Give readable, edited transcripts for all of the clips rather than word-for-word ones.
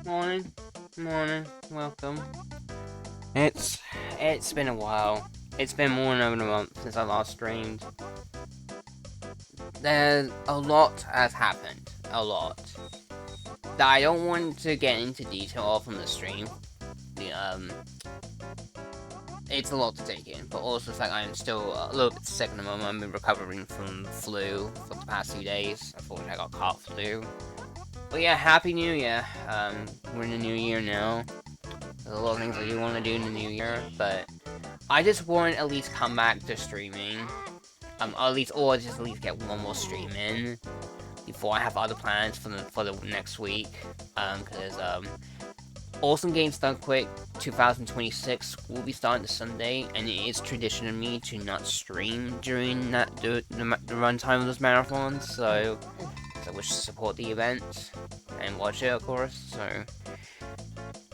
Morning. Morning. Welcome. It's been a while. It's been more than over a month since I last streamed. There's a lot has happened. A lot. That I don't want to get into detail of from the stream. It's a lot to take in, but also the fact I am still a little bit sick at the moment. I've been recovering from flu for the past 2 days. Unfortunately, I got caught flu. But yeah, Happy New Year. We're in the new year now. There's a lot of things I do want to do in the new year, but I just want to at least come back to streaming. Or just at least get one more stream in before I have other plans for the next week. Awesome Games Done Quick 2026 will be starting this Sunday, and it is tradition of me to not stream during the runtime of those marathons, so I wish to support the event and watch it, of course, so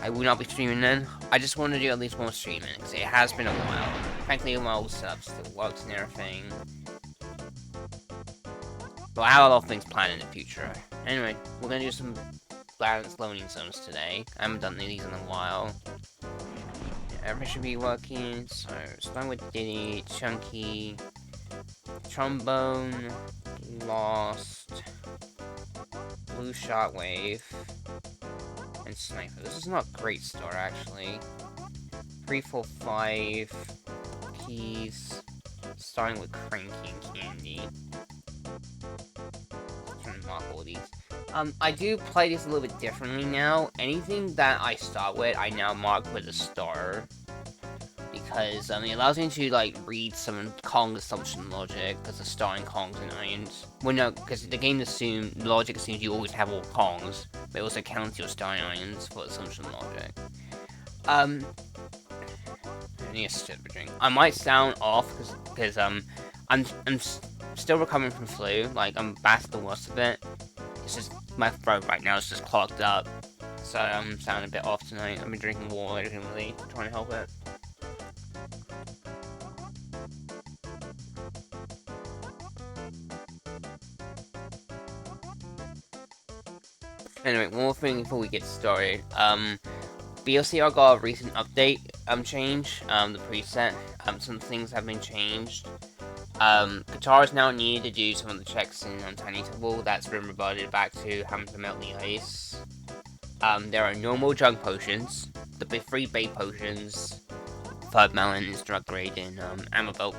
I will not be streaming then. I just want to do at least one streaming, because it has been a while. Frankly, my old setup still works and everything. But I have a lot of things planned in the future. Anyway, we're going to do some Balanced Loading Zones today. I haven't done these in a while. Yeah, everything should be working, so starting with Diddy, Chunky, Trombone, Lost, Blue Shockwave, and Sniper. This is not a great start, actually. 3, 4, 5 keys, starting with Cranky and Candy. I'm trying to mark all these. I do play this a little bit differently now. Anything that I start with, I now mark with a star. Because, it allows me to, like, read some Kong assumption logic, because the starting Kongs and irons. Well, no, because the game logic assumes you always have all Kongs, but it also counts your starting irons for assumption logic. I need a sip of a drink. I might sound off, because, I'm still recovering from flu, like, I'm past the worst of it. It's just, my throat right now is just clogged up, so I'm sounding a bit off tonight. I've been drinking water recently, trying to help it. Anyway, one more thing before we get started. BLZR got a recent update, change, the preset. Some things have been changed. Guitar is now needed to do some of the checks in Untitled. That's been reverted back to having to melt the ice. There are no more jug potions. The 3 bait potions, Third Melon, Instruct Grade, and Ammo Belt,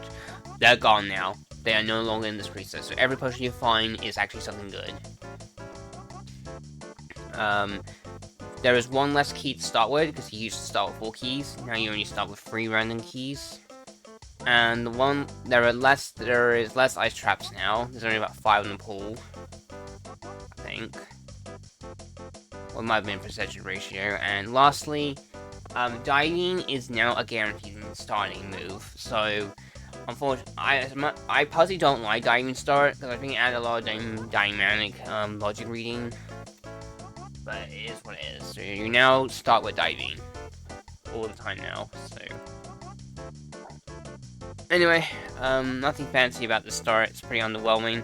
they're gone now. They are no longer in this preset, so every potion you find is actually something good. There is 1 less key to start with, because you used to start with 4 keys. Now you only start with 3 random keys. And there is less ice traps now. There's only about 5 in the pool, I think. Well, it might have been percentage ratio. And lastly, diving is now a guaranteed starting move. So, unfortunately, I personally don't like diving start, because I think it adds a lot of dynamic logic reading. But it is what it is. So you now start with diving all the time now. So anyway, nothing fancy about the start. It's pretty underwhelming.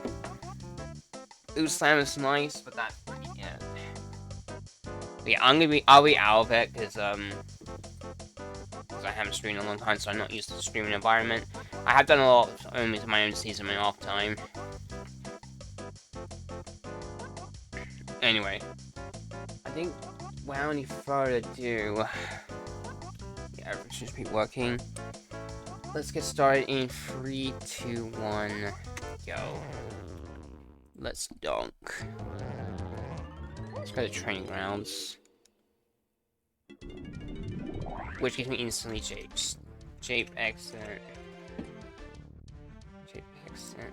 Ooh, Slam is nice, but that's pretty it. But yeah, I'll be out of it because I haven't streamed in a long time, so I'm not used to the streaming environment. I have done a lot of my own season in my off time. Anyway, I think without any further ado, yeah, everything should be working. Let's get started in 3, 2, 1, go. Let's dunk. Let's go to training grounds. Which gives me instantly japes. Jape exit. Jape exit.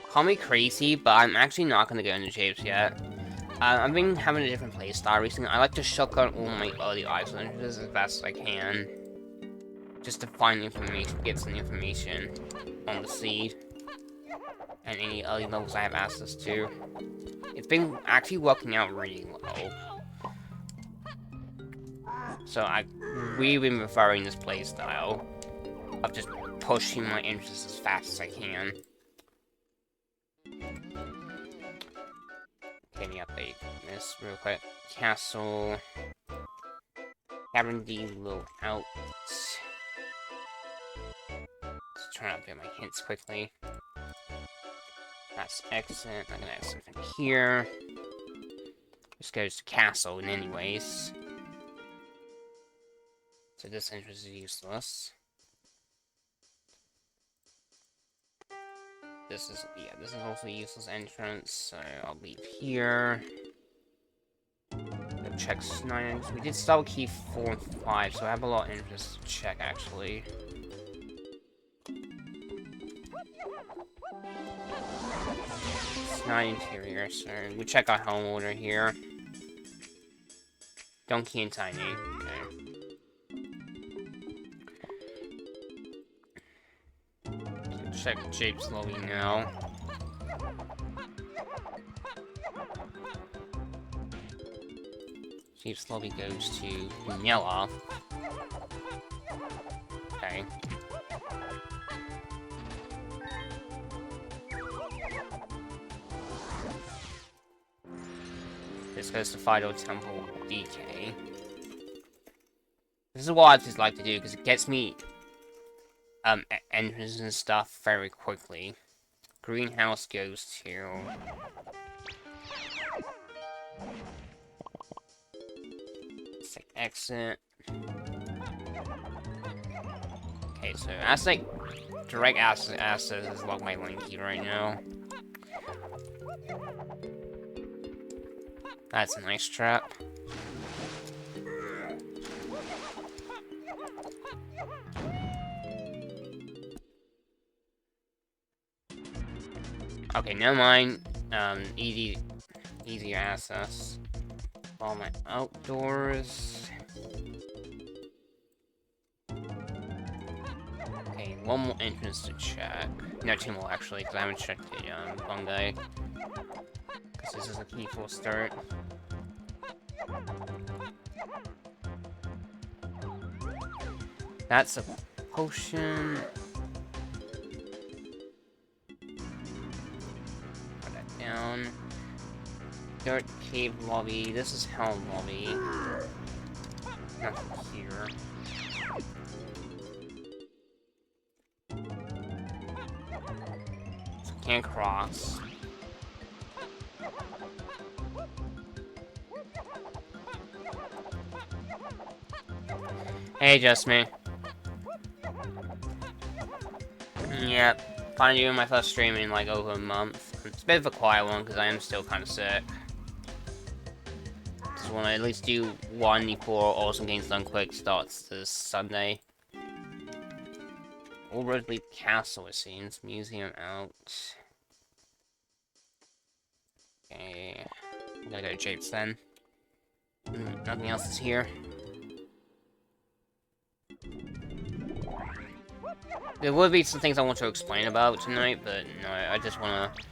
Call me crazy, but I'm actually not going to go into japes yet. I've been having a different playstyle recently. I like to shotgun all my early islanders as best as I can. Just to find information, get some information on the seed. And any early levels I have access to. It's been actually working out really well. So I've really been preferring this playstyle of just pushing my interests as fast as I can. let me update this real quick. Castle. Cavern D loadout. Just trying to update my hints quickly. That's exit. I'm gonna exit from here. This goes to castle in anyways. So this entrance is useless. This is also a useless entrance, so I'll leave here. Go check 9. We did start with key 4 and 5, so I have a lot of entrances to check actually. It's 9 interior, so we check our home order here. Donkey and Tiny. Okay. Check Jape's lobby now. Jape's lobby goes to Nella. Okay. This goes to Fido Temple DK. This is what I just like to do because it gets me entrances and stuff very quickly. Greenhouse goes to exit. Okay, so that's like direct access is log my linky right now. That's a nice trap. Okay, never mind. Easier access. All my outdoors. Okay, one more entrance to check. No, 2 more actually, because I haven't checked the fungi. Because this is a key for start. That's a potion. Put that down. Dirt cave lobby. This is hell lobby. Nothing here. So can't cross. Hey, just me. Yep. Finally doing my first stream in like over a month. It's a bit of a quiet one because I am still kind of sick. Just want to at least do one before Awesome Games Done Quick starts this Sunday. All roads lead castle, it seems. Museum out. Okay. I'm gonna go to Japes then. Nothing else is here. There would be some things I want to explain about tonight, but no, I just want to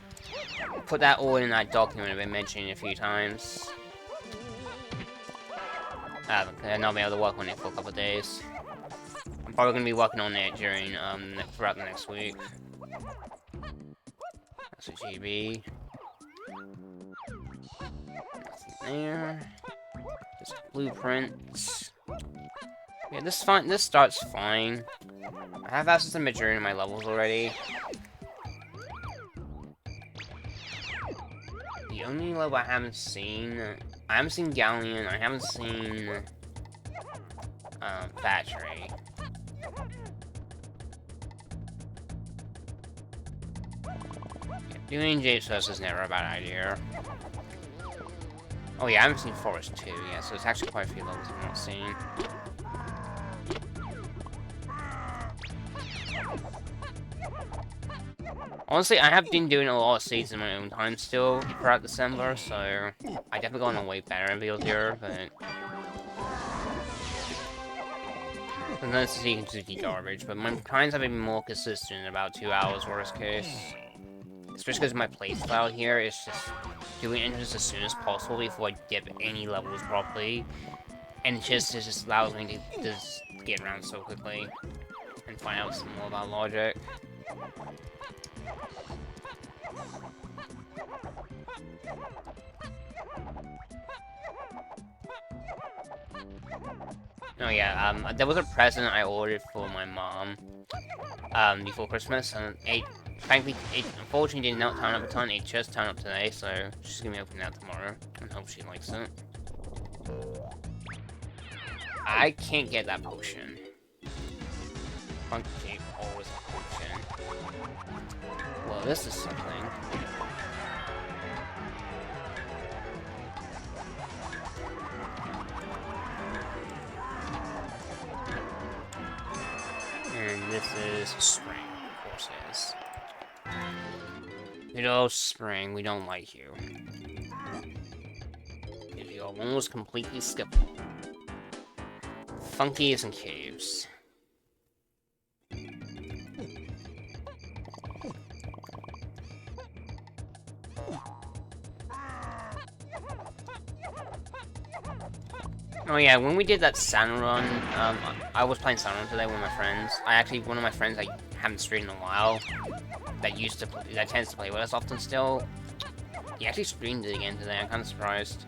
put that all in that document I've been mentioning a few times. I've not been able to work on it for a couple of days. I'm probably going to be working on it during, throughout the next week. That's a GB. Nothing there. Just blueprints. Yeah, this starts fine. I have access to the majority of my levels already. The only level I haven't seen Galleon, I haven't seen Battery. Yeah, doing Jape's first is never a bad idea. Oh yeah, I haven't seen Forest 2, yeah, so it's actually quite a few levels I've not seen. Honestly, I have been doing a lot of seeds in my own time still throughout December, so I definitely got on way better in VLZR, but sometimes you can just be garbage, but my times have been more consistent, about 2 hours worst case. Especially because my playstyle here is just doing entrances as soon as possible before I dip any levels properly, and it just allows me to just get around so quickly and find out some more about logic. Oh yeah, there was a present I ordered for my mom, before Christmas, and frankly, it unfortunately did not turn up a ton. It just turned up today, so she's gonna be opening that tomorrow, and hope she likes it. I can't get that potion. Funky always a potion. Well, this is something. And this is spring, of course it is. You know, spring, we don't like you. If you almost completely skip. Funkies and caves. Oh yeah, when we did that Sand Run, I was playing Sand Run today with my friends. One of my friends I haven't streamed in a while, that tends to play with us often still, he actually streamed it again today. I'm kind of surprised.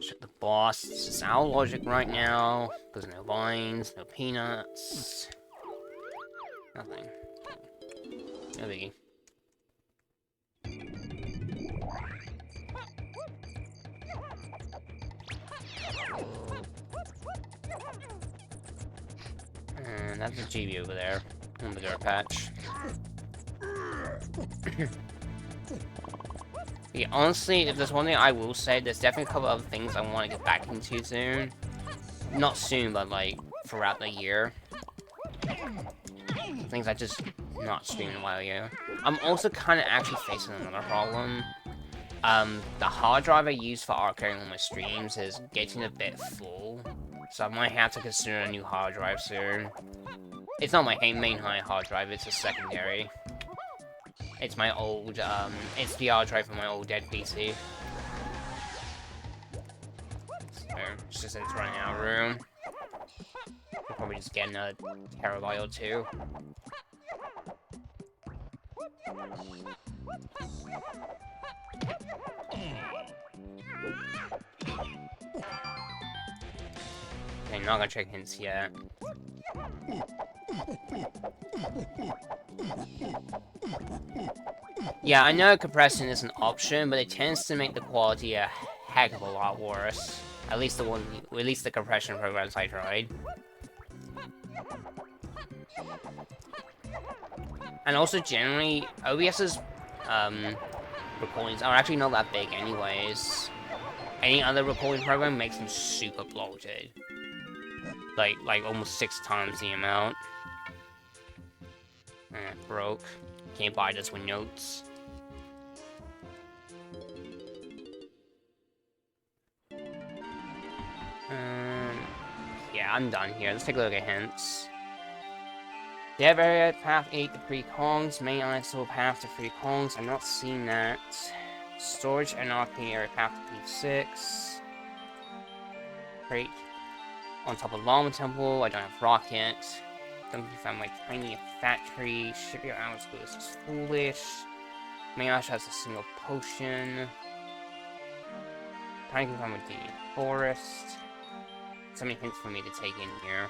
Check the boss. This is our logic right now. There's no vines, no peanuts. Nothing. No biggie. And that's a GB over there. On the dirt patch. Yeah, honestly, if there's one thing I will say, there's definitely a couple other things I want to get back into soon. Not soon, but like throughout the year. Things I just not streamed a while ago. I'm also kind of actually facing another problem. The hard drive I use for archiving all my streams is getting a bit full, so I might have to consider a new hard drive soon. It's not my main hard drive, it's a secondary. It's my old, it's the hard drive from my old dead PC. So, it's just that it's running out of room. We'll probably just get another terabyte or two. Okay, not gonna check hints yet. Yeah, I know compression is an option, but it tends to make the quality a heck of a lot worse. At least the compression programs I tried. And also, generally, OBS's recordings are actually not that big anyways. Any other recording program makes them super bloated. Like almost 6 times the amount. Broke. Can't buy this with notes. Yeah, I'm done here. Let's take a look at hints. Dev area path 8 to 3 Kongs. Main ISO path to 3 Kongs. I'm not seeing that. Storage NRP area path to P6. Great. On top of Llama Temple. I don't have Rocket. Don't find my tiny factory. Ship your hours go. This is foolish. Mayash has a single potion. Tiny can find with the forest. So many hints for me to take in here.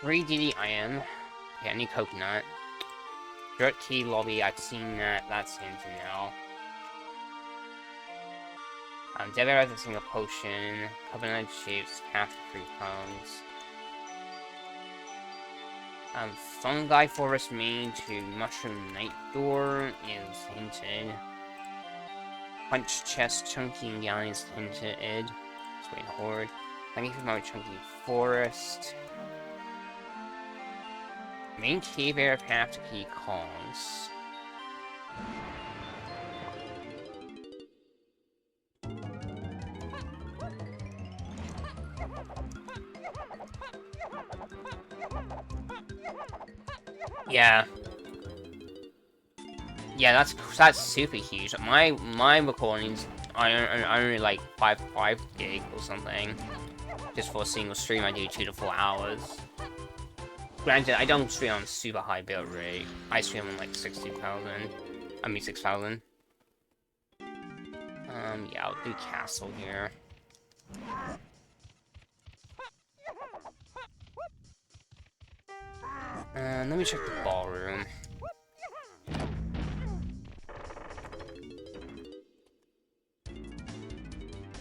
3 DDIM. Okay, I need coconut. Dirt Key Lobby, I've seen that. That's into now. Dev has a single potion. Covenant shapes, half 3 pounds. Fungi Forest Main to Mushroom Night Door is hinted. Punch Chest Chunky Guy is hinted. Let's wait, Horde. Thank you for my Chunky Forest. Main cave area path to key Kongs. Yeah. Yeah, that's super huge. My recordings are only like 5 gig or something. Just for a single stream I do 2 to 4 hours. Granted, I don't stream on super high build rate. I stream on like 6,000. I mean 6,000. Yeah, I'll do castle here. Let me check the ballroom.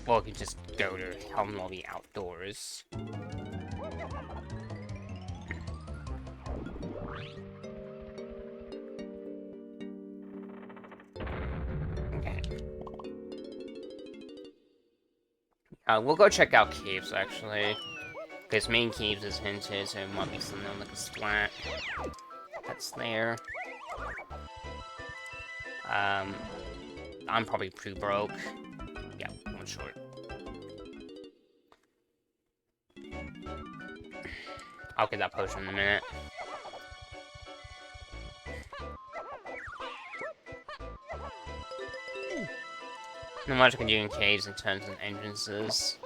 Well, we can just go to Helm Lobby outdoors. Okay. We'll go check out caves, actually. Because main caves is hinted, so it might be something like a splat that's there. I'm probably pretty broke. Yeah, one short. I'll get that potion in a minute. Not much I can do in caves in terms of entrances.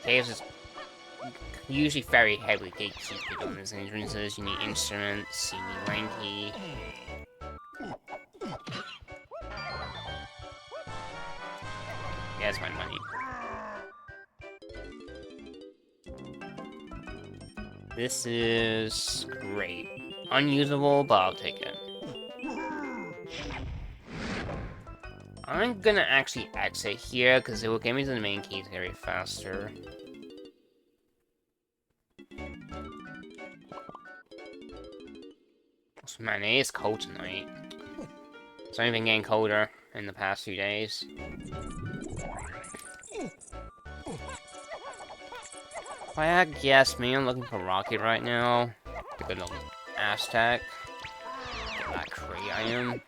Caves is usually very heavily gatekeeped on these entrances. You need instruments, you need lane key. Yeah, that's my money. This is great. Unusable, but I'll take it. I'm gonna actually exit here, because it will get me to the main keys very faster. So, man, it is cold tonight. It's only been getting colder in the past few days. If I had guessed, me, I'm looking for Rocket right now. The good old Aztec. Get that crate item.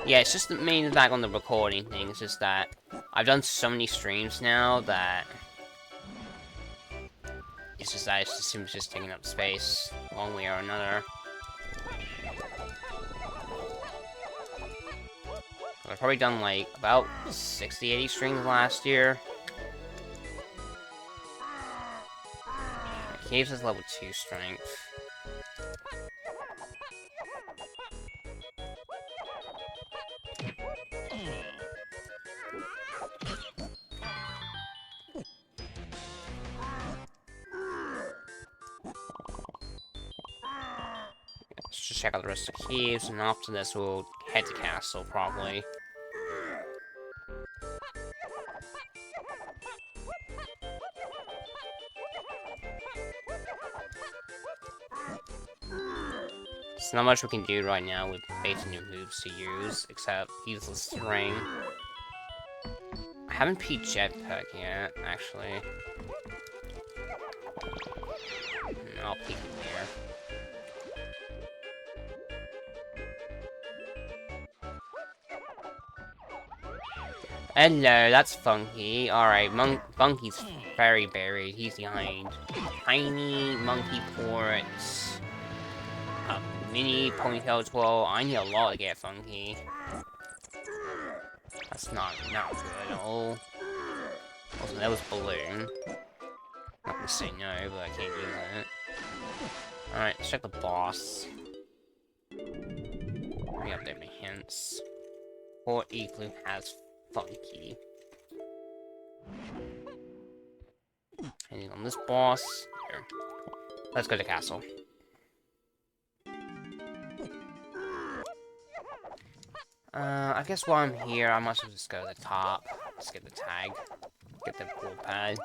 Yeah, it's just the main attack on the recording thing. It's just that I've done so many streams now that it's just that it just seems just taking up space one way or another. I've probably done like about 60-80 streams last year. Caves is level 2 strength. Let's just check out the rest of the caves, and after this we'll head to castle, probably. There's not much we can do right now with basic new moves to use, except use the string. I haven't peeked jetpack yet, actually. I'll peek it here. Hello, that's Funky. Alright, Funky's very buried. He's behind. Tiny monkey ports. Mini ponytail twirl. I need a lot to get Funky. That's not good at all. Also, that was balloon. Not gonna say no, but I can't do that. Alright, let's check the boss. Bring up there my hints. Port Eclu has Funky. Anything on this boss? Here. Let's go to castle. I guess while I'm here, I might as well just go to the top. Let's get the tag. Get the pool pad.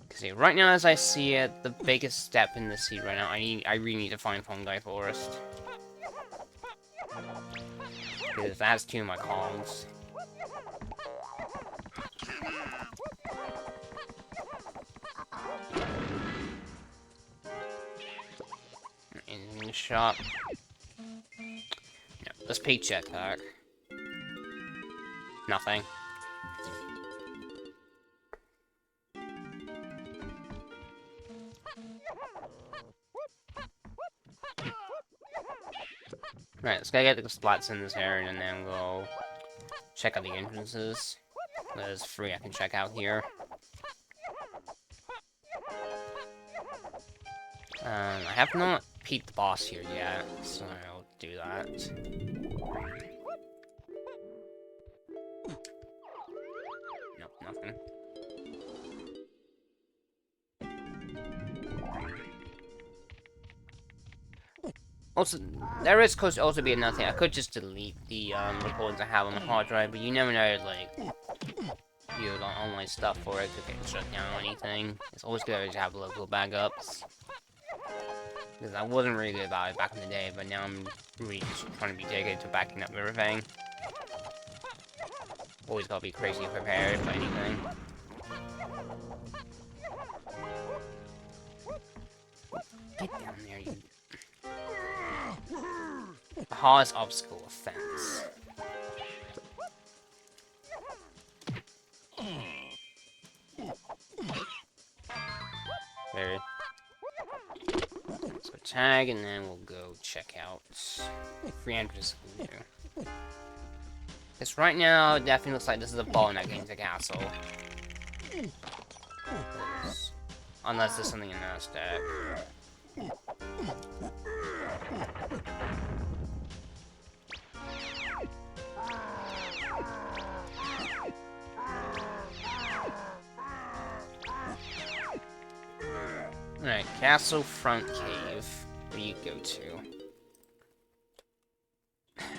See, right now, as I see it, the biggest step in the seed right now, I really need to find Fungi Forest. Because that's two of my calls. In the shop. No, let's pay jetpack. Nothing. Right, let's go get the spots in this area and then we'll check out the entrances. There's 3 I can check out here. I have not peeked the boss here yet, so I'll do that. Nope, nothing. Also, there is could also be another thing. I could just delete the recordings I have on the hard drive, but you never know, like, you know, online stuff for it could get shut down or anything. It's always good to have local backups. Because I wasn't really good about it back in the day, but now I'm really just trying to be dedicated to backing up everything. Always gotta be crazy prepared for anything. Get down there, you... The hardest obstacle, a fence. There. Let's go tag, and then we'll go check out 300 new. Because right now, it definitely looks like this is a bottleneck into the castle. Unless there's something in that stack. Alright, Castle Front Cave. Where do you go to?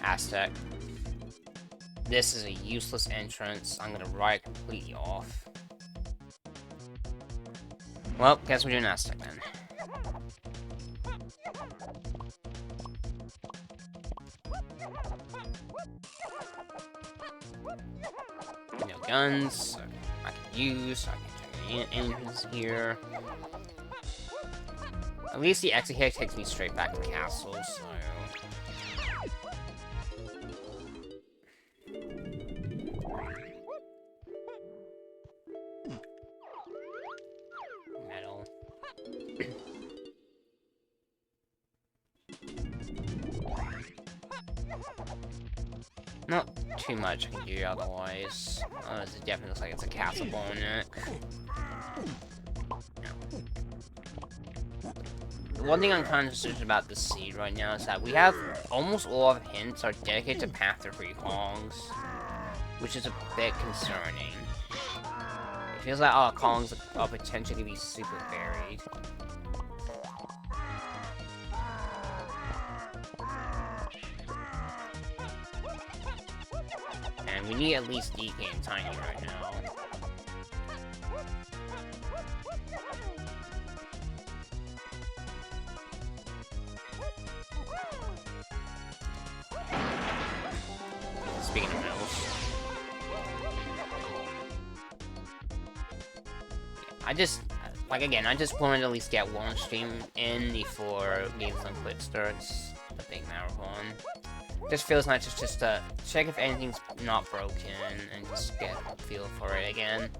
Aztec. This is a useless entrance. I'm gonna write it completely off. Well, guess we're doing Aztec then. No guns, so I can use, so I can check the engines here. At least the exit here takes me straight back to the castle, so... Metal. Not too much I can do otherwise. It definitely looks like it's a castle bottleneck. One thing I'm kind of concerned about this seed right now is that we have almost all of the hints are dedicated to Path to Free Kongs, which is a bit concerning. It feels like our Kongs are potentially be super varied. And we need at least DK and Tiny right now. Speaking of metals, I just wanted to at least get one stream in before getting some quick starts. The big marathon. Just feels nice just to check if anything's not broken and just get a feel for it again.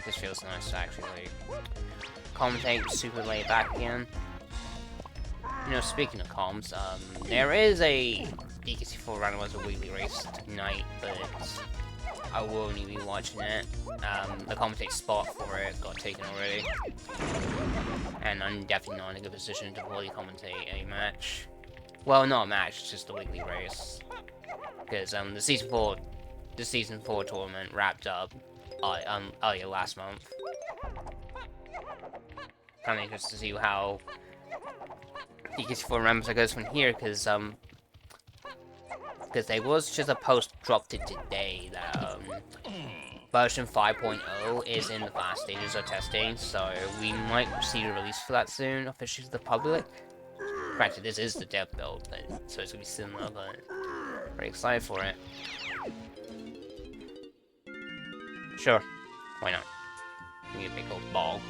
Just feels nice to actually commentate super laid back again. You know, speaking of comms, there is a DK64Randomizer weekly race tonight, but I will only be watching it. The commentate spot for it got taken already. And I'm definitely not in a good position to fully commentate a match. Well, not a match, it's just a weekly race. Because the season 4 tournament wrapped up earlier last month. Kind of interested to see how DK64Randomizer goes from here, because there was just a post dropped today that version 5.0 is in the last stages of testing, so we might see a release for that soon, officially to the public. Granted, this is the dev build, so it's gonna be similar, but very excited for it. Sure, why not? Give me a big old ball.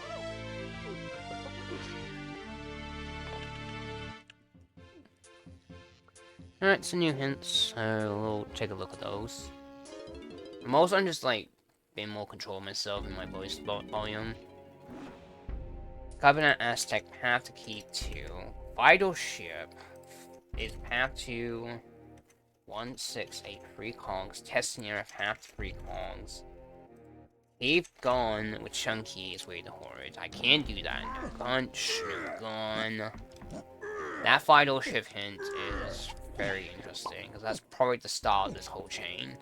Alright, some new hints, so we'll take a look at those. I'm also just like being more control of myself and my voice volume. Covenant Aztec path to key 2. Vital ship is path to 168 Kongs. Testing area path to 3 Kongs. Cave gone with Chunky is way the horrid. I can't do that. No gun. No gun. That vital ship hint is very interesting, because that's probably the start of this whole chain.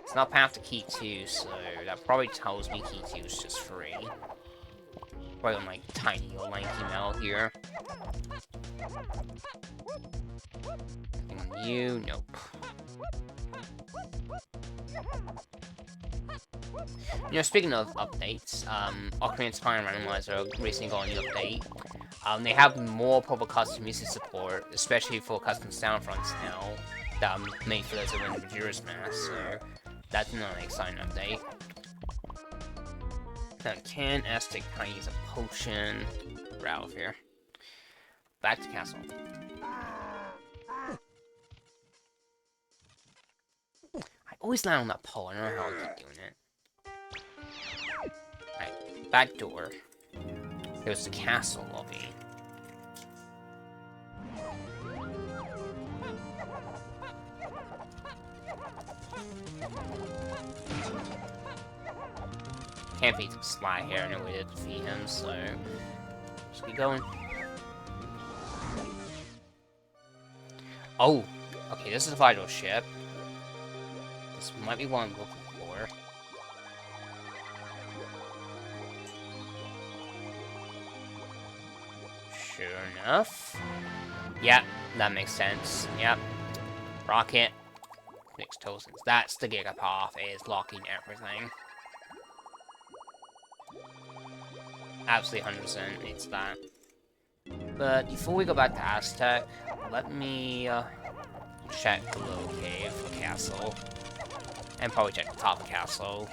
It's not path to key 2, so that probably tells me key 2 is just free. Probably on, like, tiny little lanky Mel here. Nothing on you? Nope. You know, speaking of updates, Untitled Randomizer recently got a new update. They have more proper custom music support, especially for custom sound fronts now, that are made for those who win the Majora's Mask, so that's another exciting update. Now, can Aztec try to use a potion? We're out of here. Back to castle. I always land on that pole, I don't know how I keep doing it. Alright, back door. There's the castle lobby. Can't beat Sly here, no way to defeat him, so just keep going. Oh, okay, this is a vital ship. This might be one I'm looking for. Sure enough. Yep, that makes sense. Yep. Rocket. Makes total sense. That's the Gigapath, is locking everything. Absolutely 100%, it's that. But before we go back to Aztec, let me check the little cave, the castle. And probably check the top of the castle.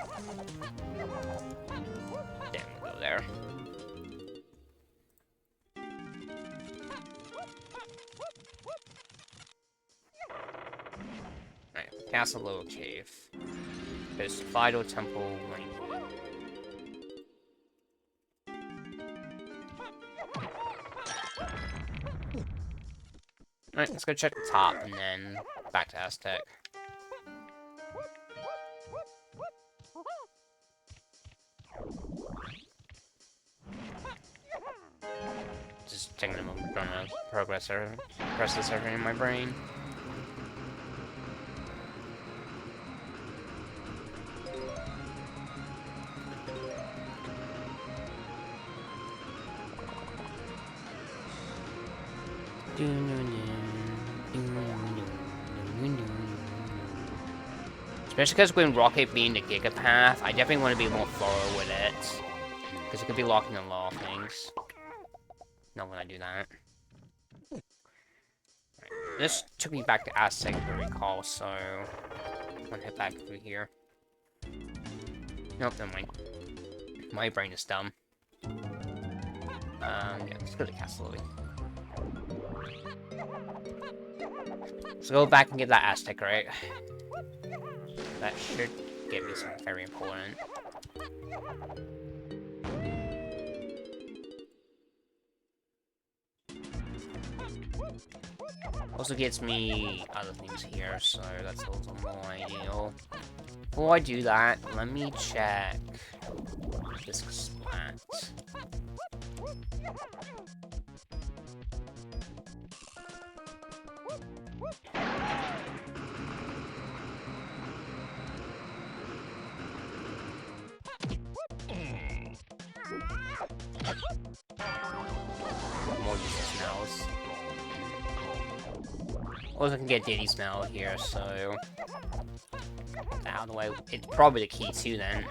Then we'll go there. Alright, castle, little cave. There's the Fido Temple Link. Alright, let's go check the top, and then back to Aztec. Just taking a moment to process everything in my brain. Especially because with Rocket being the Gigapath, I definitely want to be more thorough with it. Because it could be locking a lot of things. Not when I do that. Right. This took me back to Aztec if I recall, so I'm gonna head back through here. Nope, never mind. My brain is dumb. Yeah, let's go to the castle. So go back and get that Aztec, right? That should get me something very important. Also gets me other things here, so that's also more ideal. Before I do that, let me check this splat. More useless smells. Also can get Diddy smell here, so out of the way. It's probably the key 2 then.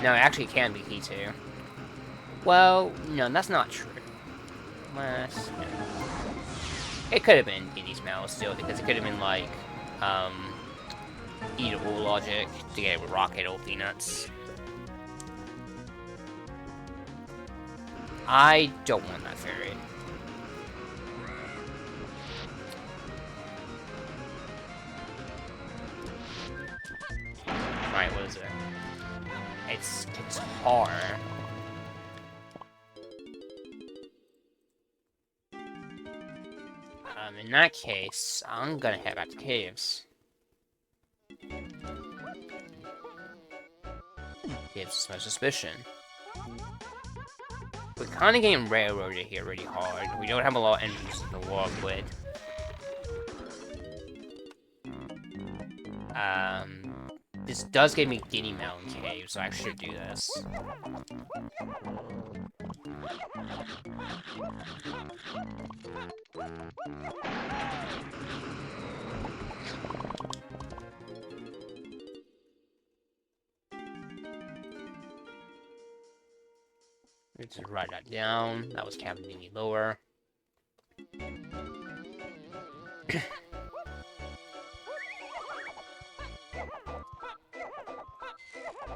No, it actually can be key 2. Well, no, that's not true. No. It could have been Diddy smell still, because it could have been like eatable logic to get it with Rocket or Peanuts. I don't want that fairy. Alright, what is it? It's hard. In that case, I'm gonna head back to caves. Gives my suspicion. We're kind of getting railroaded here really hard. We don't have a lot of enemies to walk with. This does give me Guinea Melon Cave, so I should do this. Let's just write that down. That was cabin any lower.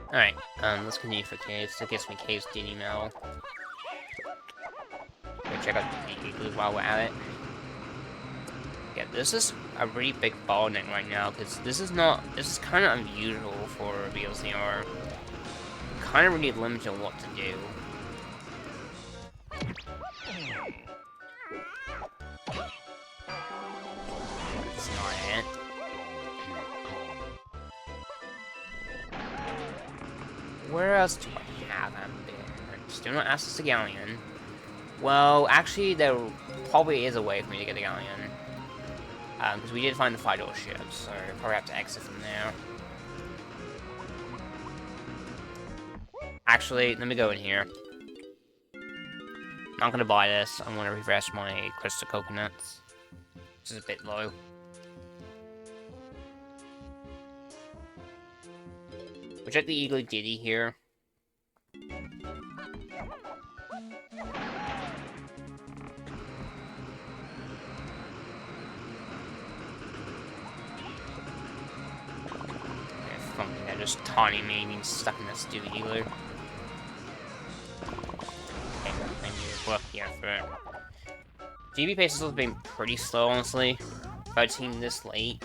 Alright, let's continue for caves. That gets me caves Guinea Mel. Go check out the igloo while we're at it. Yeah, this is a really big bottleneck right now, because this is kind of unusual for BLZR. Kind of really limited on what to do. It's not it. Where else do I have them been? Still not access to Galleon. Well, actually, there probably is a way for me to get the Galleon. Because we did find the Fido ship, so I probably have to exit from there. Actually, let me go in here. Not gonna buy this. I'm gonna refresh my crystal coconuts. This is a bit low. We'll check the Eagle Diddy here. Something that just taunting me being stuck in this stupid igloo. Okay, maybe we'll look here for it. GB pace has been pretty slow, honestly. Fighting this late,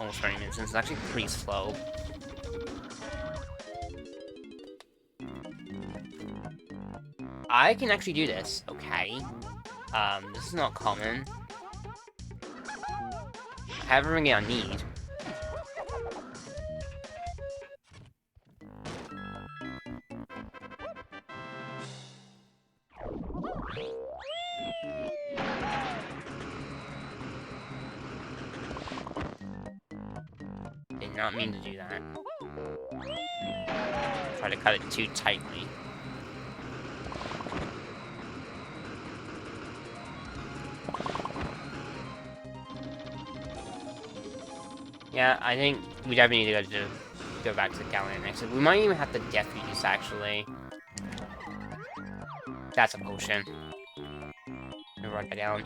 almost 20 minutes, it's actually pretty slow. I can actually do this, okay. This is not common. I have everything I need. Did not mean to do that. Try to cut it too tightly. Yeah, I think we definitely need to go back to the Galleon next. We might even have to defuse, actually. That's a potion. Let me write that down.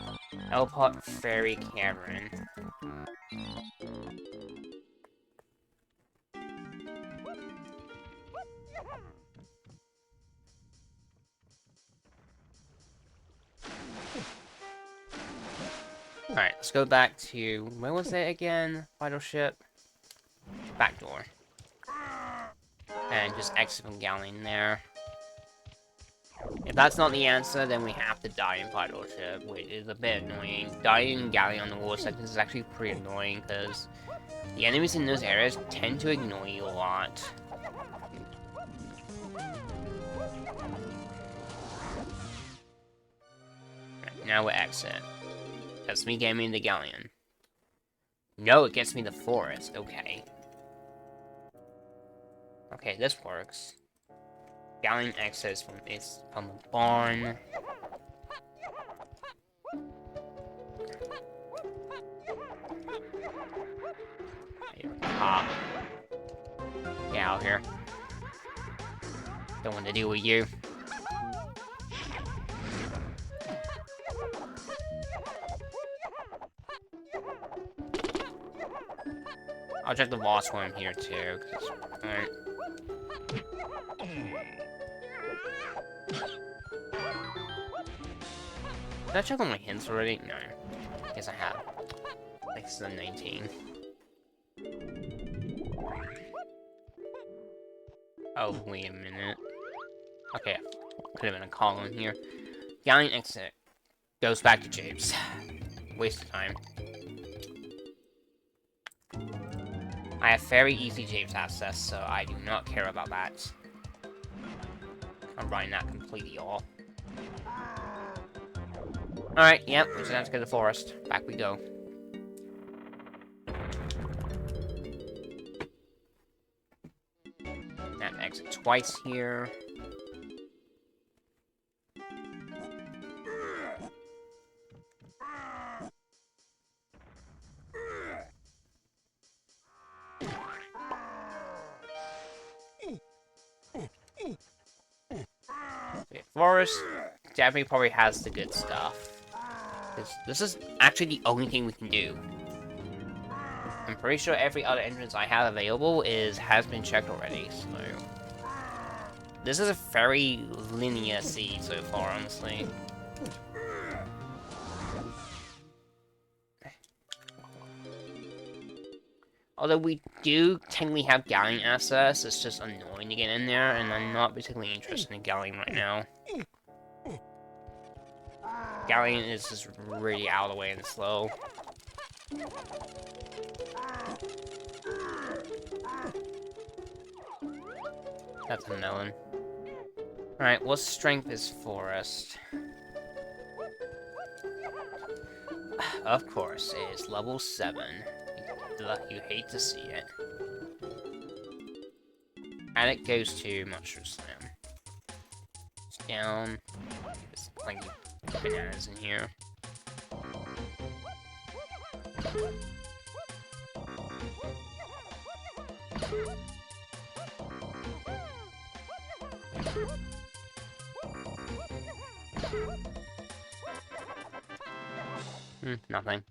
Elpot Fairy Cavern. Alright, let's go back to... where was it again? Vital ship? Back door. And just exit from Galleon there. If that's not the answer, then we have to die in Vital ship, which is a bit annoying. Dying in Galleon on the water sections is actually pretty annoying, because the enemies in those areas tend to ignore you a lot. Right, now we're exit. That's me getting me the Galleon. No, it gets me the forest. Okay. Okay, this works. Galleon exits from the barn. Pop. Get out here. Don't want to deal with you. I'll check the lost one here too. Alright. Did I check on my hints already? No. Guess I have. Next to the 19. Oh, wait a minute. Okay, could have been a column here. Galleon exit. Goes back to Japes. Waste of time. I have very easy Japes access, so I do not care about that. I'm writing that completely off. Alright, yep, we're just gonna have to go to the forest. Back we go. That exit twice here. Okay, forest definitely probably has the good stuff. This is actually the only thing we can do. I'm pretty sure every other entrance I have available has been checked already, so... This is a very linear seed so far, honestly. Although we do technically have Galleon access, it's just annoying to get in there, and I'm not particularly interested in Galleon right now. Galleon is just really out of the way and slow. That's a melon. Alright, what strength is forest? Of course, it is level 7. You hate to see it. And it goes to Mushroom Slam. It's down. There's plenty of bananas in here. Nothing.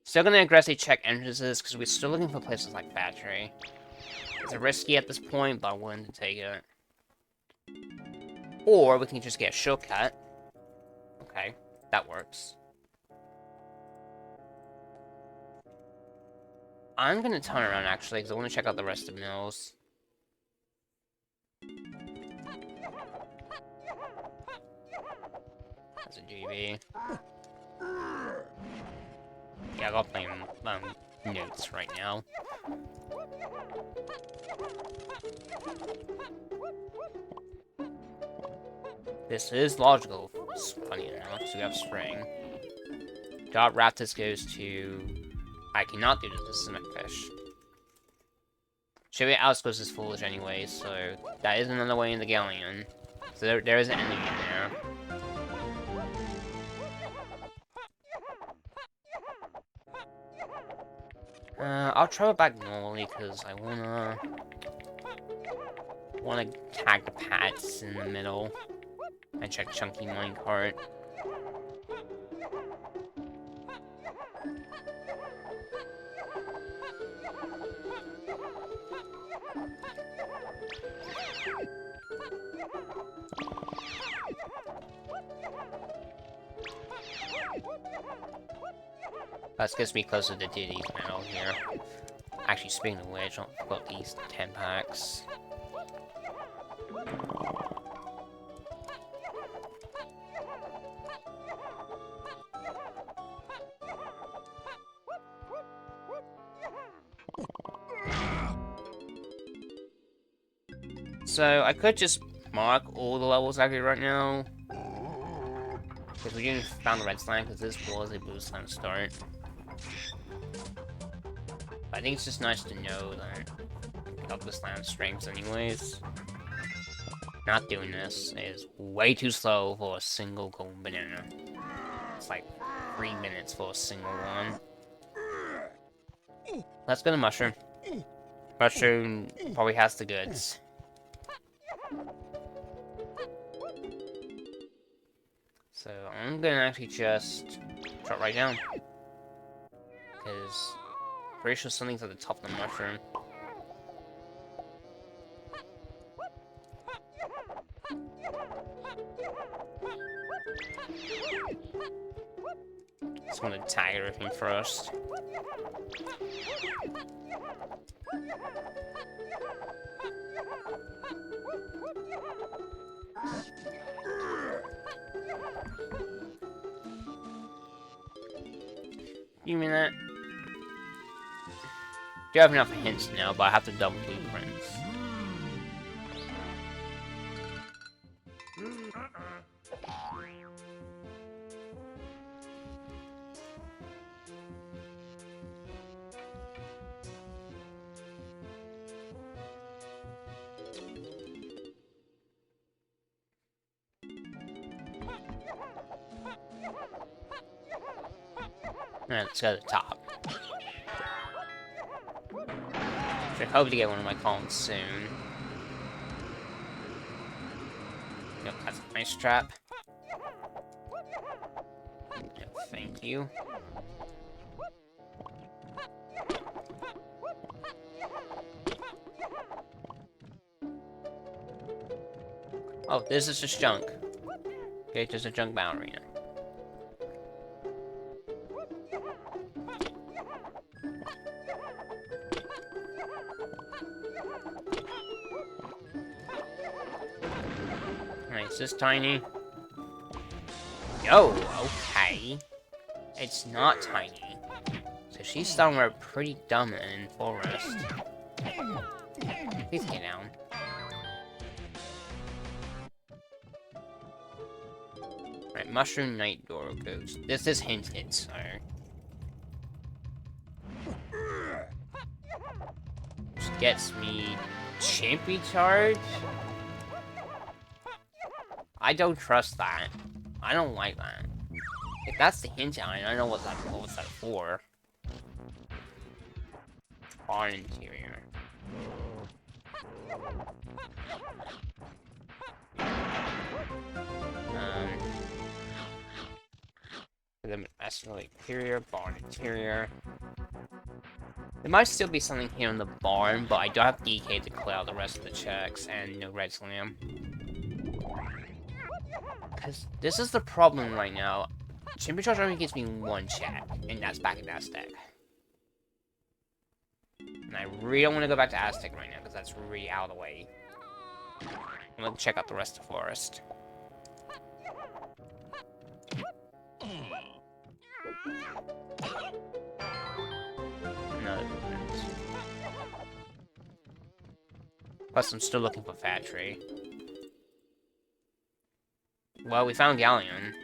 Still gonna aggressively check entrances, because we're still looking for places like Factory. It's risky at this point, but I'm willing to take it. Or we can just get a shortcut. Okay, that works. I'm gonna turn around, actually, because I want to check out the rest of the mills. That's a GB. Yeah, I got playing notes right now. This is logical, funny enough, so we have spring. Dot Raptors goes to... I cannot do this, this is a fish. Chevy Outskirts is foolish anyway, so that is another way in the Galleon. So there is an enemy in there. I'll travel back normally because I wanna tag the pads in the middle and check Chunky Minecart. That gets me closer to Diddy's now here. Actually, speaking of which, I've got these 10 packs. So, I could just mark all the levels I do right now. Because we didn't found the red slime, because this was a blue slime start. But I think it's just nice to know that I got the slime strengths anyways. Not doing this is way too slow for a single golden banana. It's like 3 minutes for a single one. Let's go to Mushroom. Mushroom probably has the goods. So I'm gonna actually just drop right down. Because I'm pretty sure something's at the top of the mushroom. Just want to tag everything first. You mean that? Do have enough hints now, but I have to double blueprints. Alright, let's go to the top. Should hope to get one of my columns soon. Yep, that's a nice trap. Yep, thank you. Oh, this is just junk. Okay, just a junk ballerina. Alright, is this tiny? Yo, okay. It's not tiny. So she's somewhere pretty dumb in forest. Please get down. Right, Mushroom Night Door goes. This is hinted, so. Which gets me Chimpy Charge? I don't trust that. I don't like that. If that's the hint I don't know what was that for. Barn interior. Asteroid interior, barn interior. There might still be something here in the barn, but I don't have DK to clear out the rest of the checks, and no red slam. Because this is the problem right now. Chimpy Charge only gives me one check, and that's back in Aztec. And I really don't want to go back to Aztec right now, because that's really out of the way. I'm going to check out the rest of the forest. No. Plus, I'm still looking for Factory. Well, we found Galleon.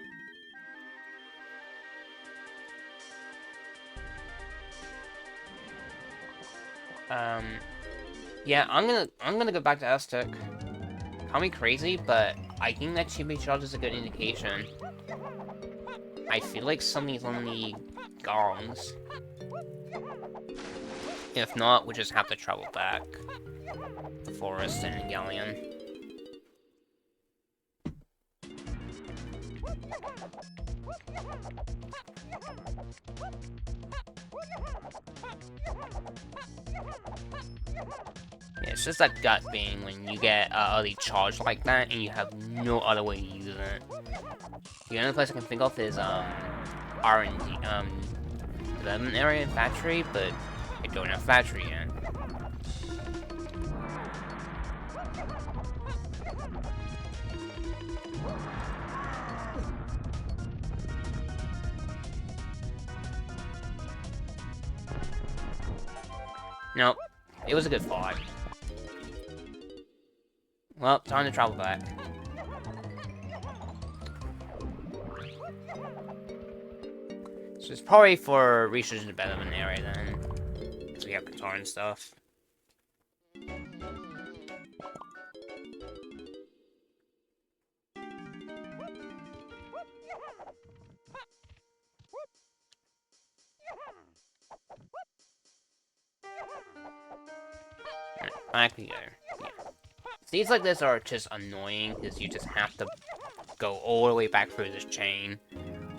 Yeah, I'm gonna go back to Aztec. Call me crazy, but I think that Chimpy Charge is a good indication. I feel like something's on the gongs. If not, we'll just have to travel back. The forest and Galleon. Yeah, it's just that gut being when you get early charge like that and you have no other way to use it. The only place I can think of is R&D, development area and factory, but I don't have factory yet. Nope. It was a good fight. Well, time to travel back. So it's probably for research and development area then. So we have guitar and stuff. Back we go. Yeah. Things like this are just annoying because you just have to go all the way back through this chain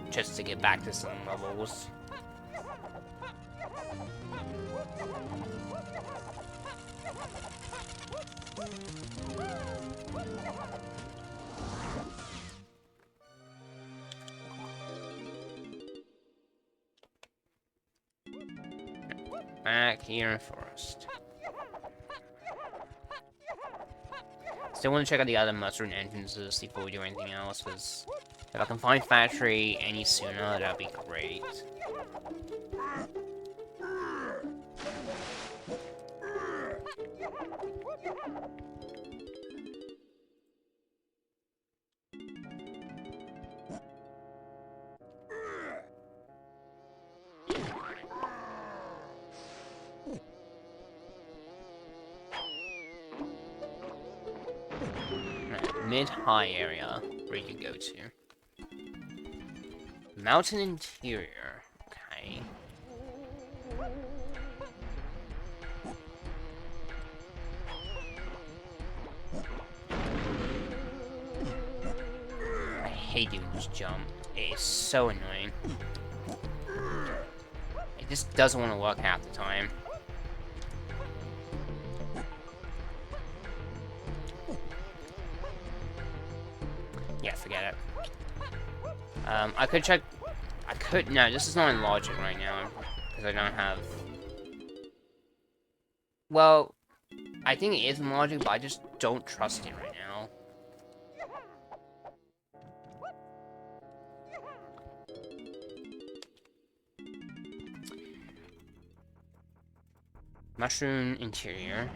just to get back to some levels. Back here in forest. still want to check out the other mushroom entrances before we do anything else, because if I can find factory any sooner, that'd be great. Mid-high area where you can go to. Mountain interior. Okay. I hate doing this jump. It is so annoying. It just doesn't want to work half the time. Yeah, forget it. I could check... No, this is not in logic right now, because I don't have... Well, I think it is in logic, but I just don't trust it right now. Mushroom interior.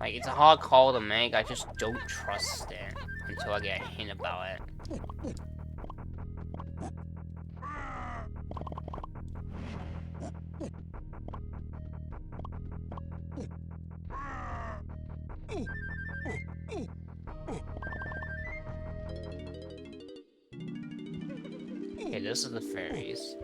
Like, it's a hard call to make, I just don't trust it until I get a hint about it. Okay, this is the fairies.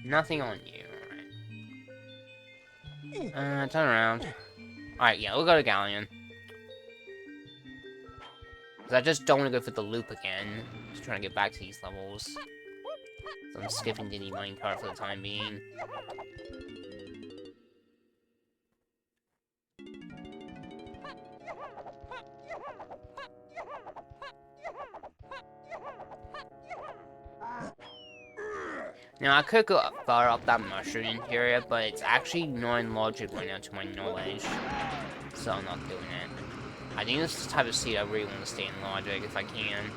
Nothing on you, alright. Turn around. Alright, yeah, we'll go to Galleon. Because I just don't want to go through the loop again. Just trying to get back to these levels. So I'm skipping Diddy minecart for the time being. Now, I could go far up that mushroom interior, but it's actually non-logic right now to my knowledge. So I'm not doing it. I think this is the type of seed I really want to stay in logic if I can.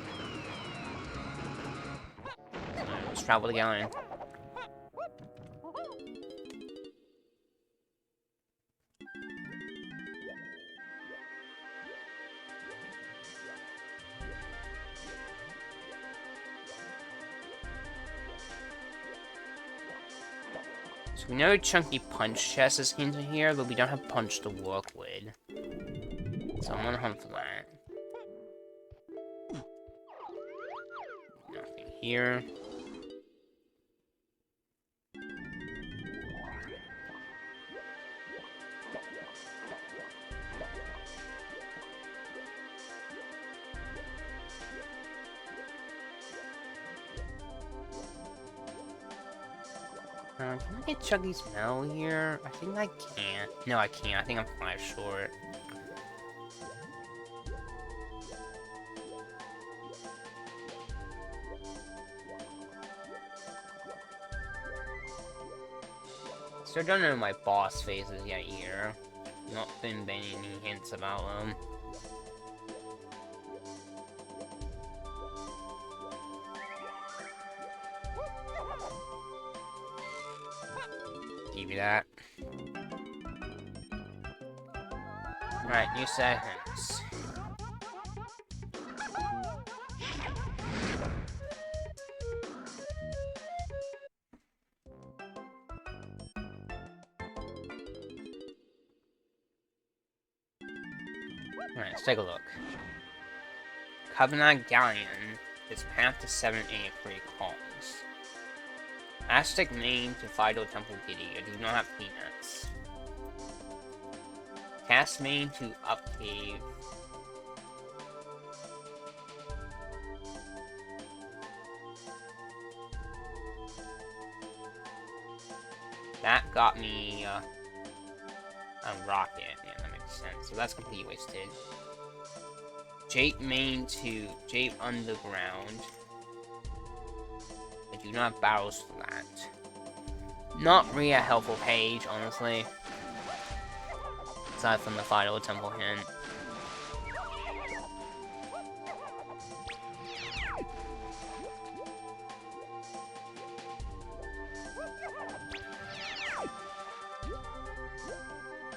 So let's travel to Galleon. So we know Chunky Punch chest is hinted here, but we don't have Punch to work with. So I'm gonna hunt for that. Nothing here. Can I get Chuggy's Mel here? I think I can't. No, I can't. I think I'm 5 short. Still don't know my boss phases yet here. Not been any hints about them. Give you that. Alright, new seconds. Alright, let's take a look. Covenant Galleon is path to 7 A3 calls. Aztec main to Fido Temple Giddy. I do not have peanuts. Cast main to Up Cave. That got me a rocket. Yeah, that makes sense. So that's completely wasted. Jape main to Jape underground. I do not have barrels for that. Not really a helpful page, honestly. Aside from the final temple hint.